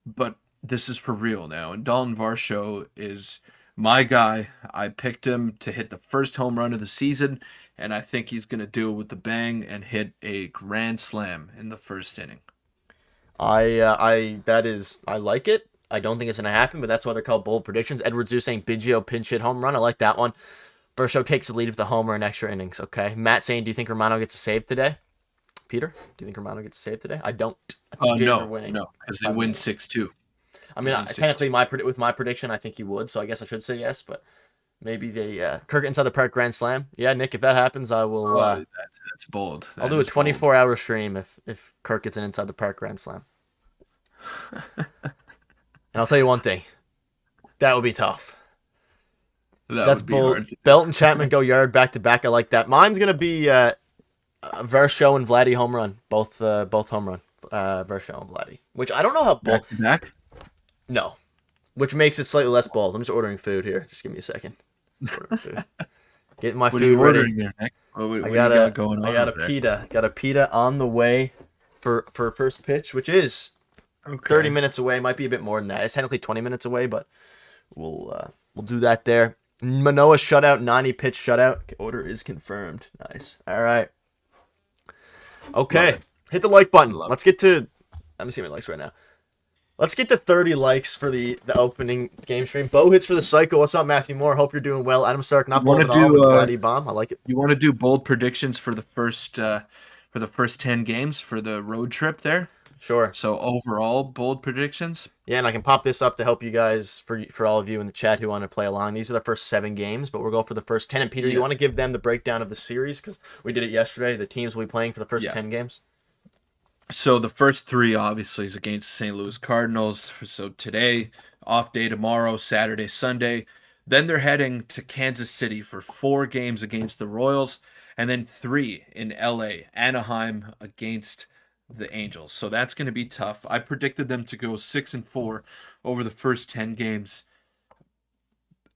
Speaker 1: but this is for real now. And Dalton Varsho is my guy. I picked him to hit the first home run of the season, and I think he's going to do it with the bang and hit a grand slam in the first inning.
Speaker 2: I like it. I don't think it's going to happen, but that's why they're called bold predictions. Edward Zoo saying Biggio pinch hit home run. I like that one. Varsho takes the lead with the homer in extra innings. Okay. Matt saying, do you think Romano gets a save today? Peter, do you think Romano gets a save today? I don't. I think
Speaker 1: no, because they win 6-2.
Speaker 2: I mean, technically, with my prediction, I think he would, so I guess I should say yes, but maybe they Kirk inside the park grand slam. Yeah, Nick, if that happens, I will.
Speaker 1: That's bold.
Speaker 2: I'll do a 24-hour stream if Kirk gets an inside the park grand slam. And I'll tell you one thing, that would be tough. That's bold. Hard. Belt and Chapman go yard back to back. I like that. Mine's gonna be Varsho and Vladdy home run, both home run. Varsho and Vladdy, which I don't know how bold.
Speaker 1: Back to back?
Speaker 2: No, which makes it slightly less bold. I'm just ordering food here. Just give me a second. Getting my food ready. There, Nick? What I got a pita. Got a pita on the way for first pitch, which is 30 minutes away. Might be a bit more than that. It's technically 20 minutes away, but we'll do that there. Manoa shutout, 90-pitch shutout. Order is confirmed. Nice. All right. Okay. Hit the like button. Let's get to... Let me see my likes right now. Let's get to 30 likes for the opening game stream. Bo hits for the cycle. What's up, Matthew Moore? Hope you're doing well. Adam Stark, not bold at all. Vladdy bomb. I like it.
Speaker 1: You want to do bold predictions for the first 10 games for the road trip there?
Speaker 2: Sure.
Speaker 1: So overall, bold predictions?
Speaker 2: Yeah, and I can pop this up to help you guys, for all of you in the chat who want to play along. These are the first 7 games, but we'll go for the first 10. And Peter, you want to give them the breakdown of the series? Because we did it yesterday. The teams will be playing for the first 10 games.
Speaker 1: So the first 3, obviously, is against St. Louis Cardinals. So today, off day tomorrow, Saturday, Sunday. Then they're heading to Kansas City for 4 games against the Royals. And then 3 in L.A., Anaheim against the Angels. So that's going to be tough. I predicted them to go 6-4 over the first 10 games.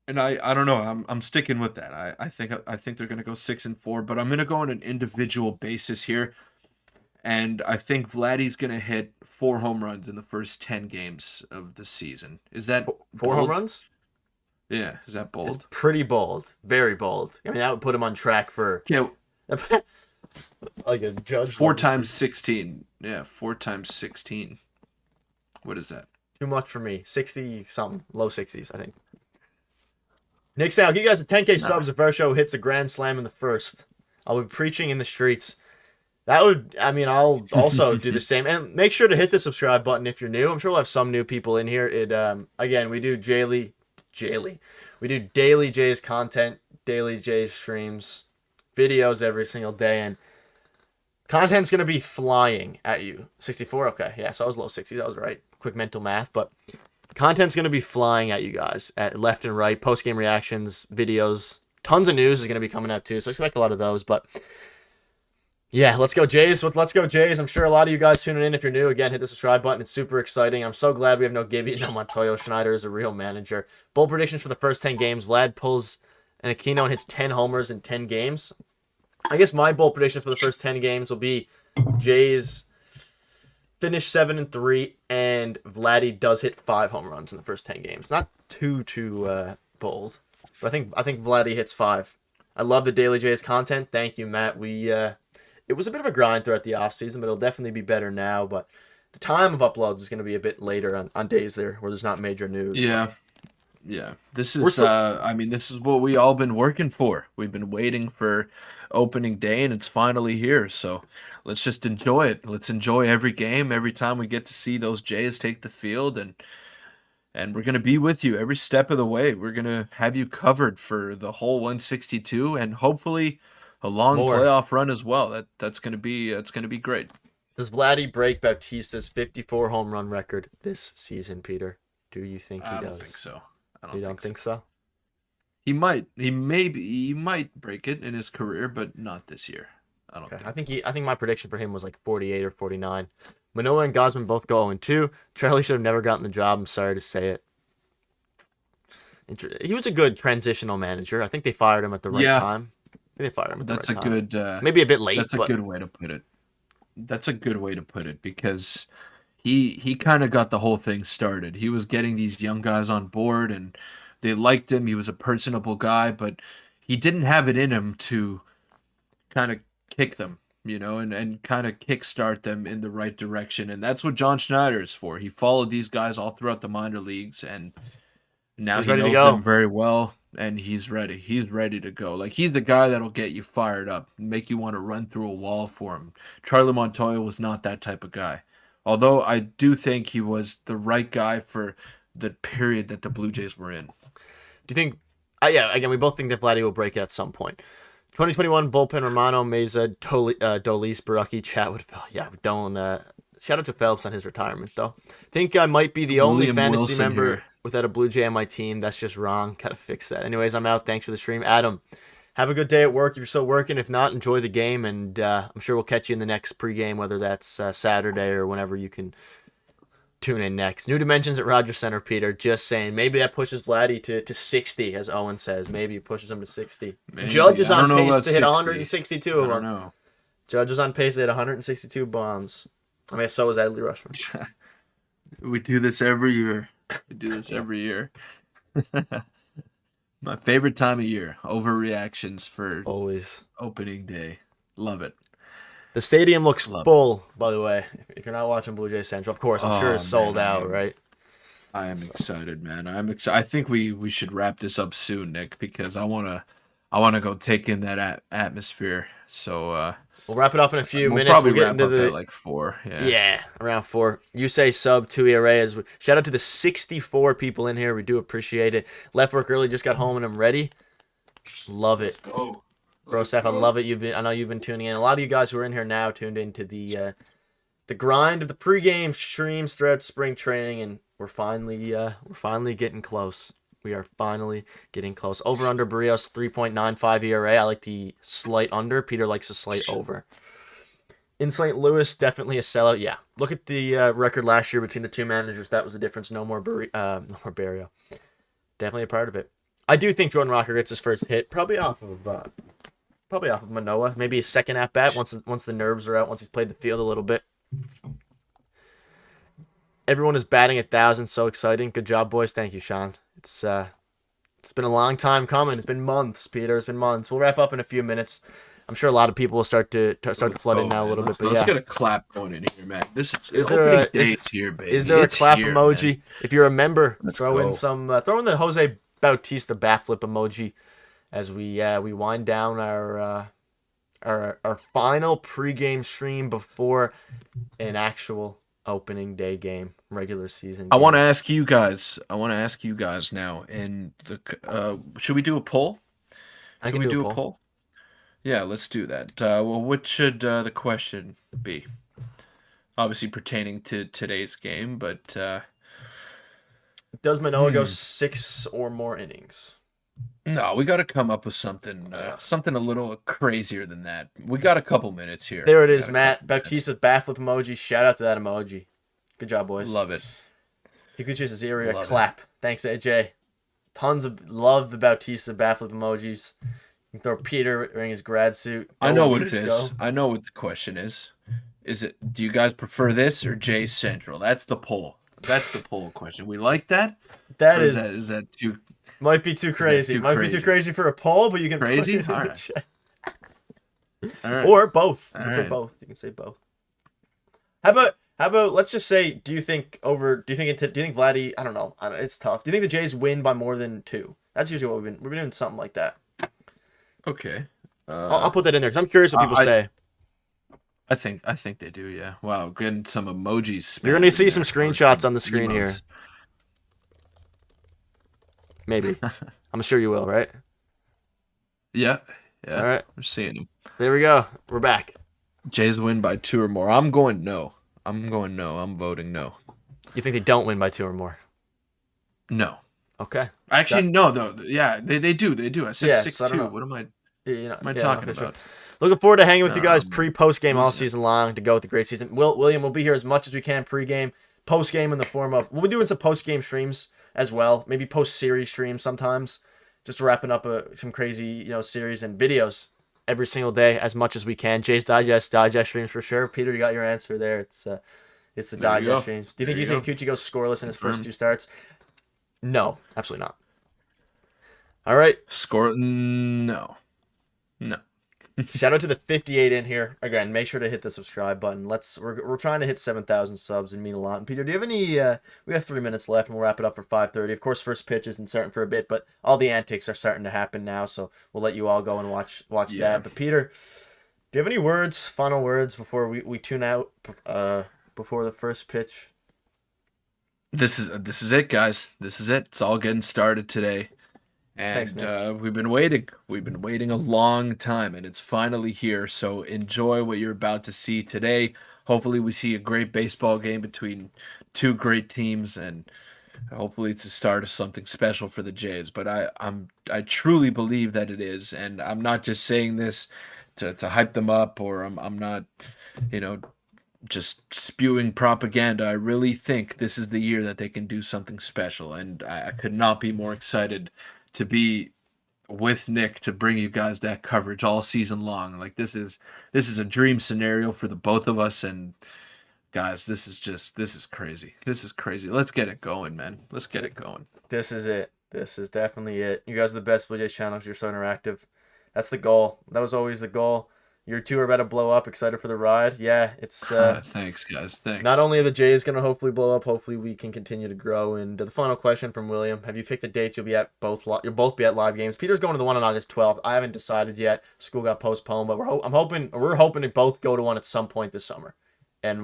Speaker 1: And I don't know. I'm sticking with that. I think they're going to go 6-4, but I'm going to go on an individual basis here. And I think Vladdy's going to hit 4 home runs in the first 10 games of the season. Is that
Speaker 2: 4 home runs?
Speaker 1: Yeah. Is that bold?
Speaker 2: It's pretty bold. Very bold. I mean, that would put him on track for...
Speaker 1: Yeah.
Speaker 2: Like a judge.
Speaker 1: 4 times 16. Yeah, 4 times 16. What is that?
Speaker 2: Too much for me. 60-something. Low 60s, I think. Nick Sal, give you guys the 10K subs if Varsho hits a grand slam in the first. I'll be preaching in the streets. I'll also do the same. And make sure to hit the subscribe button if you're new. I'm sure we'll have some new people in here. Again, we do daily. We do daily Jays content, daily Jays streams, videos every single day, and content's going to be flying at you. 64? Okay. Yeah, so I was low 60s. That was right. Quick mental math. But content's going to be flying at you guys at left and right. Post-game reactions, videos. Tons of news is going to be coming out too, so expect a lot of those. But Yeah, let's go Jays. Let's go Jays. I'm sure a lot of you guys tuning in. If you're new, again, hit the subscribe button. It's super exciting. I'm so glad we have no Gibby, no Montoyo. Schneider is a real manager. Bold predictions for the first 10 games. Vlad pulls an Aquino and hits 10 homers in 10 games. I guess my bold prediction for the first 10 games will be Jays finish 7-3, and Vladdy does hit 5 home runs in the first 10 games. Not too bold, but I think Vladdy hits 5. I love the Daily Jays content. Thank you, Matt. It was a bit of a grind throughout the offseason, but it'll definitely be better now. But the time of uploads is going to be a bit later on days there where there's not major news.
Speaker 1: Yeah. Yeah, this
Speaker 2: We're
Speaker 1: is
Speaker 2: so,
Speaker 1: I mean, this is what we all been working for. We've been waiting for opening day and it's finally here. So let's just enjoy it. Let's enjoy every game, every time we get to see those Jays take the field, and we're gonna be with you every step of the way. We're gonna have you covered for the whole 162 and hopefully a long
Speaker 2: more.
Speaker 1: playoff run as well. That's gonna be great.
Speaker 2: Does Vladdy break Bautista's 54 home run record this season, Peter? Do you think he
Speaker 1: I don't think
Speaker 2: does?
Speaker 1: so. I
Speaker 2: You
Speaker 1: don't
Speaker 2: don't
Speaker 1: think so.
Speaker 2: think so?
Speaker 1: He might. He might break it in his career, but not this year. I don't
Speaker 2: Okay.
Speaker 1: think.
Speaker 2: I think my prediction for him was like 48 or 49. Manoah and Gosman both go 0-2. Charlie should have never gotten the job. I'm sorry to say it. He was a good transitional manager. I think they fired him at the right
Speaker 1: Yeah,
Speaker 2: time. I think they fired him at the
Speaker 1: that's
Speaker 2: right
Speaker 1: a
Speaker 2: time.
Speaker 1: good.
Speaker 2: Maybe a bit late,
Speaker 1: That's a
Speaker 2: but
Speaker 1: good way to put it. That's a good way to put it because he kind of got the whole thing started. He was getting these young guys on board, and they liked him. He was a personable guy, but he didn't have it in him to kind of kick them, and kind of kickstart them in the right direction. And that's what John Schneider is for. He followed these guys all throughout the minor leagues, and now
Speaker 2: he's
Speaker 1: he
Speaker 2: ready to
Speaker 1: knows them
Speaker 2: go.
Speaker 1: very well, and he's ready. He's ready to go. Like he's the guy that'll get you fired up, make you want to run through a wall for him. Charlie Montoya was not that type of guy. Although I do think he was the right guy for the period that the Blue Jays were in.
Speaker 2: Do you think? Yeah, again, we both think that Vladdy will break it at some point. 2021 bullpen Romano, Meza, Dolis, Baraki, Chatwood. Yeah, don't. Shout out to Phelps on his retirement, though. Think I might be the only
Speaker 1: William
Speaker 2: fantasy
Speaker 1: Wilson
Speaker 2: member
Speaker 1: here.
Speaker 2: without a Blue Jay on my team. That's just wrong. Gotta fix that. Anyways, I'm out. Thanks for the stream. Adam, have a good day at work if you're still working. If not, enjoy the game, and I'm sure we'll catch you in the next pregame, whether that's Saturday or whenever you can tune in next. New Dimensions at Rogers Center, Peter. Just saying. Maybe that pushes Vladdy to 60, as Owen says. Maybe it pushes him to 60. Judge
Speaker 1: Maybe.
Speaker 2: is
Speaker 1: I don't
Speaker 2: on
Speaker 1: know
Speaker 2: pace
Speaker 1: about
Speaker 2: to hit
Speaker 1: 60.
Speaker 2: 162
Speaker 1: I
Speaker 2: of
Speaker 1: don't
Speaker 2: them.
Speaker 1: know.
Speaker 2: Judge is on pace to hit 162 bombs. I mean, so is Adley Rushman.
Speaker 1: We do this every year. We do this every year. My favorite time of year. Overreactions for
Speaker 2: Always.
Speaker 1: opening day. Love it.
Speaker 2: The stadium looks
Speaker 1: Love it.
Speaker 2: full, by the way. If you're not watching Blue Jays Central, of course, I'm sure
Speaker 1: Oh
Speaker 2: it's sold
Speaker 1: man,
Speaker 2: out, right?
Speaker 1: I am excited, man. I'm excited. I think we should wrap this up soon, Nick, because I wanna go take in that atmosphere. So
Speaker 2: We'll wrap it up in a few
Speaker 1: we'll
Speaker 2: minutes.
Speaker 1: probably
Speaker 2: We'll get
Speaker 1: wrap
Speaker 2: into
Speaker 1: up at
Speaker 2: the
Speaker 1: like 4. Yeah.
Speaker 2: yeah, around 4. You say sub 2 ERA. Shout out to the 64 people in here. We do appreciate it. Left work early, just got home and I'm ready. Love it.
Speaker 1: Oh.
Speaker 2: Bro, Steph, I love it. I know you've been tuning in. A lot of you guys who are in here now tuned into the grind of the pregame streams throughout spring training, and we're finally getting close. We are finally getting close. Over under Barrios 3.95 ERA. I like the slight under. Peter likes a slight over. In St. Louis, definitely a sellout. Yeah, look at the record last year between the two managers. That was the difference. No more Barrio. Definitely a part of it. I do think Jordan Rocker gets his first hit, probably off of Manoah. Maybe a second at bat once the nerves are out. Once he's played the field a little bit. Everyone is batting 1,000. So exciting. Good job, boys. Thank you, Sean. It's been a long time coming. It's been months, Peter. It's been months. We'll wrap up in a few minutes. I'm sure a lot of people will start to flood in now a little bit. But
Speaker 1: Let's
Speaker 2: yeah,
Speaker 1: get a clap going in here, man. This
Speaker 2: is
Speaker 1: opening
Speaker 2: there
Speaker 1: days here, baby.
Speaker 2: is there a
Speaker 1: It's
Speaker 2: clap
Speaker 1: here,
Speaker 2: emoji?
Speaker 1: man.
Speaker 2: If you're a member,
Speaker 1: Let's
Speaker 2: throw in
Speaker 1: go.
Speaker 2: throw in the Jose Bautista bat flip emoji as we wind down our final pregame stream before an actual opening day game, regular season
Speaker 1: I
Speaker 2: game.
Speaker 1: want to ask you guys. Now. And should we do a poll?
Speaker 2: I
Speaker 1: Should
Speaker 2: can
Speaker 1: we
Speaker 2: do
Speaker 1: do
Speaker 2: a
Speaker 1: a
Speaker 2: poll.
Speaker 1: poll? Yeah, let's do that. Well, what should the question be? Obviously pertaining to today's game, but
Speaker 2: Does Manoah go 6 or more innings?
Speaker 1: No, we got to come up with something,
Speaker 2: Uh,
Speaker 1: something a little crazier than that. We got a couple minutes here.
Speaker 2: there it
Speaker 1: We
Speaker 2: is,
Speaker 1: got a couple
Speaker 2: Matt.
Speaker 1: minutes.
Speaker 2: Bautista's backflip emoji. Shout out to that emoji. Good job, boys.
Speaker 1: Love it.
Speaker 2: Kikuchi's area
Speaker 1: Love it.
Speaker 2: clap. Thanks, AJ. Tons of love the Bautista backflip emojis. You can throw Peter wearing his grad suit.
Speaker 1: I
Speaker 2: Go
Speaker 1: know what it
Speaker 2: Leafs,
Speaker 1: is.
Speaker 2: go.
Speaker 1: I know what the question is. Is it, do you guys prefer this or Jay Central? That's the poll. That's the poll question. We like that,
Speaker 2: That
Speaker 1: or is
Speaker 2: is
Speaker 1: that too
Speaker 2: might be too
Speaker 1: is that
Speaker 2: crazy.
Speaker 1: too
Speaker 2: Might be too
Speaker 1: crazy?
Speaker 2: crazy for a poll, but you can put
Speaker 1: Crazy?
Speaker 2: it in
Speaker 1: All
Speaker 2: the
Speaker 1: right.
Speaker 2: chat.
Speaker 1: All right.
Speaker 2: Or both. You
Speaker 1: All
Speaker 2: can say
Speaker 1: right.
Speaker 2: both. You can say both. How about let's just say, do you think Vladdy, I don't know. It's tough. Do you think the Jays win by more than 2? That's usually what we've been doing something like that.
Speaker 1: Okay.
Speaker 2: I'll put that in there because I'm curious what people
Speaker 1: I
Speaker 2: say.
Speaker 1: I think they do. Yeah. Wow. Getting some emojis.
Speaker 2: You're gonna
Speaker 1: spammed in
Speaker 2: see some
Speaker 1: there, or
Speaker 2: screenshots
Speaker 1: some
Speaker 2: on the screen here.
Speaker 1: emotes.
Speaker 2: Maybe. I'm sure you will, right?
Speaker 1: Yeah.
Speaker 2: All
Speaker 1: Yeah.
Speaker 2: right.
Speaker 1: We're seeing them.
Speaker 2: There we go. We're back.
Speaker 1: Jays win by 2 or more. I'm going no. I'm going no. I'm voting no.
Speaker 2: You think they don't win by 2 or more?
Speaker 1: No.
Speaker 2: Okay.
Speaker 1: Actually, no. Though. Yeah. They do. They do. I said
Speaker 2: Yeah,
Speaker 1: 6
Speaker 2: so I don't
Speaker 1: 2.
Speaker 2: know.
Speaker 1: What am I?
Speaker 2: You know,
Speaker 1: Am I
Speaker 2: yeah,
Speaker 1: talking
Speaker 2: okay, sure.
Speaker 1: about?
Speaker 2: Looking forward to hanging with you guys
Speaker 1: Um,
Speaker 2: post game all
Speaker 1: losing it.
Speaker 2: season long to go with the great season. William will be here as much as we can pre-game, post-game in the form of we'll be doing some post-game streams as well, maybe post-series streams sometimes, just wrapping up some crazy series and videos every single day as much as we can. Jay's digest streams for sure. Peter, you got your answer there. It's the
Speaker 1: There you
Speaker 2: digest
Speaker 1: go.
Speaker 2: streams. Do you
Speaker 1: There
Speaker 2: think
Speaker 1: you
Speaker 2: you think Kikuchi goes scoreless in his first
Speaker 1: Confirmed.
Speaker 2: 2 starts? No, absolutely not. All right.
Speaker 1: Score? No. No.
Speaker 2: Shout out to the 58 in here. Again, make sure to hit the subscribe button. We're trying to hit 7,000 subs and mean a lot. And Peter, do you have any we have 3 minutes left and we'll wrap it up for 5:30. Of course, first pitch isn't starting for a bit, but all the antics are starting to happen now, so we'll let you all go and watch
Speaker 1: Yeah.
Speaker 2: that. But Peter, do you have any final words before we tune out before the first pitch?
Speaker 1: This is it, guys. This is it. It's all getting started today.
Speaker 2: Thanks,
Speaker 1: And
Speaker 2: Nick.
Speaker 1: we've been waiting. We've been waiting a long time, and it's finally here. So enjoy what you're about to see today. Hopefully, we see a great baseball game between two great teams, and hopefully, it's the start of something special for the Jays. But I truly believe that it is, and I'm not just saying this to hype them up, or I'm not, you know, just spewing propaganda. I really think this is the year that they can do something special, and I could not be more excited to be with Nick to bring you guys that coverage all season long. Like this is a dream scenario for the both of us, and guys, this is crazy. This is crazy. Let's get it going, man. Let's get it going.
Speaker 2: This is it. This is definitely it. You guys are the best Blue Jays channels. You're so interactive. That's the goal. That was always the goal. Your 2 are about to blow up. Excited for the ride. Yeah, it's
Speaker 1: Thanks, guys. Thanks.
Speaker 2: not only are the Jays going to hopefully blow up, hopefully we can continue to grow. And the final question from William: have you picked the dates you'll be at you'll both be at live games? Peter's going to the one on August 12th. I haven't decided yet. School got postponed, but we're hoping to both go to one at some point this summer. And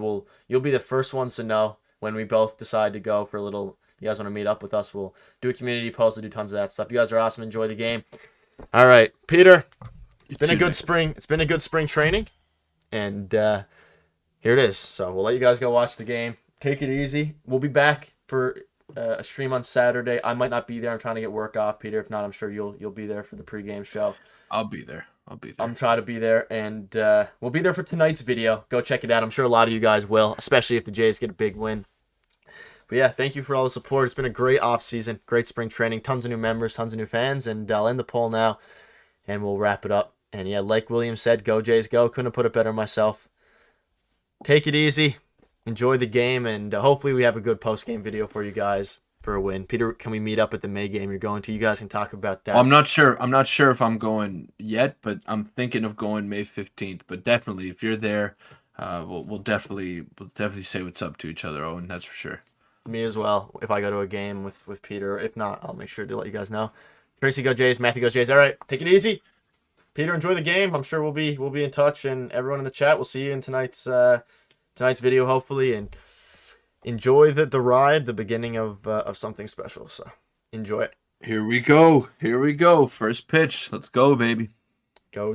Speaker 2: you'll be the first ones to know when we both decide to go for a little. You guys want to meet up with us? We'll do a community post. We'll do tons of that stuff. You guys are awesome. Enjoy the game. All right, Peter. It's been a good spring. It's been a good spring training. And here it is. So we'll let you guys go watch the game. Take it easy. We'll be back for a stream on Saturday. I might not be there. I'm trying to get work off, Peter. If not, I'm sure you'll be there for the pregame show.
Speaker 1: I'll be there.
Speaker 2: I'm trying to be there, and we'll be there for tonight's video. Go check it out. I'm sure a lot of you guys will, especially if the Jays get a big win. But yeah, thank you for all the support. It's been a great offseason, great spring training, tons of new members, tons of new fans, and I'll end the poll now, and we'll wrap it up. And yeah, like William said, go Jays, go. Couldn't have put it better myself. Take it easy. Enjoy the game, and hopefully we have a good post-game video for you guys for a win. Peter, can we meet up at the May game you're going to? You guys can talk about that.
Speaker 1: Well, I'm not sure. I'm not sure if I'm going yet, but I'm thinking of going May 15th. But definitely, if you're there, we'll definitely say what's up to each other, Owen. That's for sure.
Speaker 2: Me as well, if I go to a game with Peter. If not, I'll make sure to let you guys know. Tracy, go Jays. Matthew, goes Jays. All right, take it easy. Peter, enjoy the game. I'm sure we'll be in touch, and everyone in the chat, we'll see you in tonight's video, hopefully, and enjoy the ride, the beginning of something special. So enjoy it.
Speaker 1: Here we go. Here we go. First pitch. Let's go, baby.
Speaker 2: Go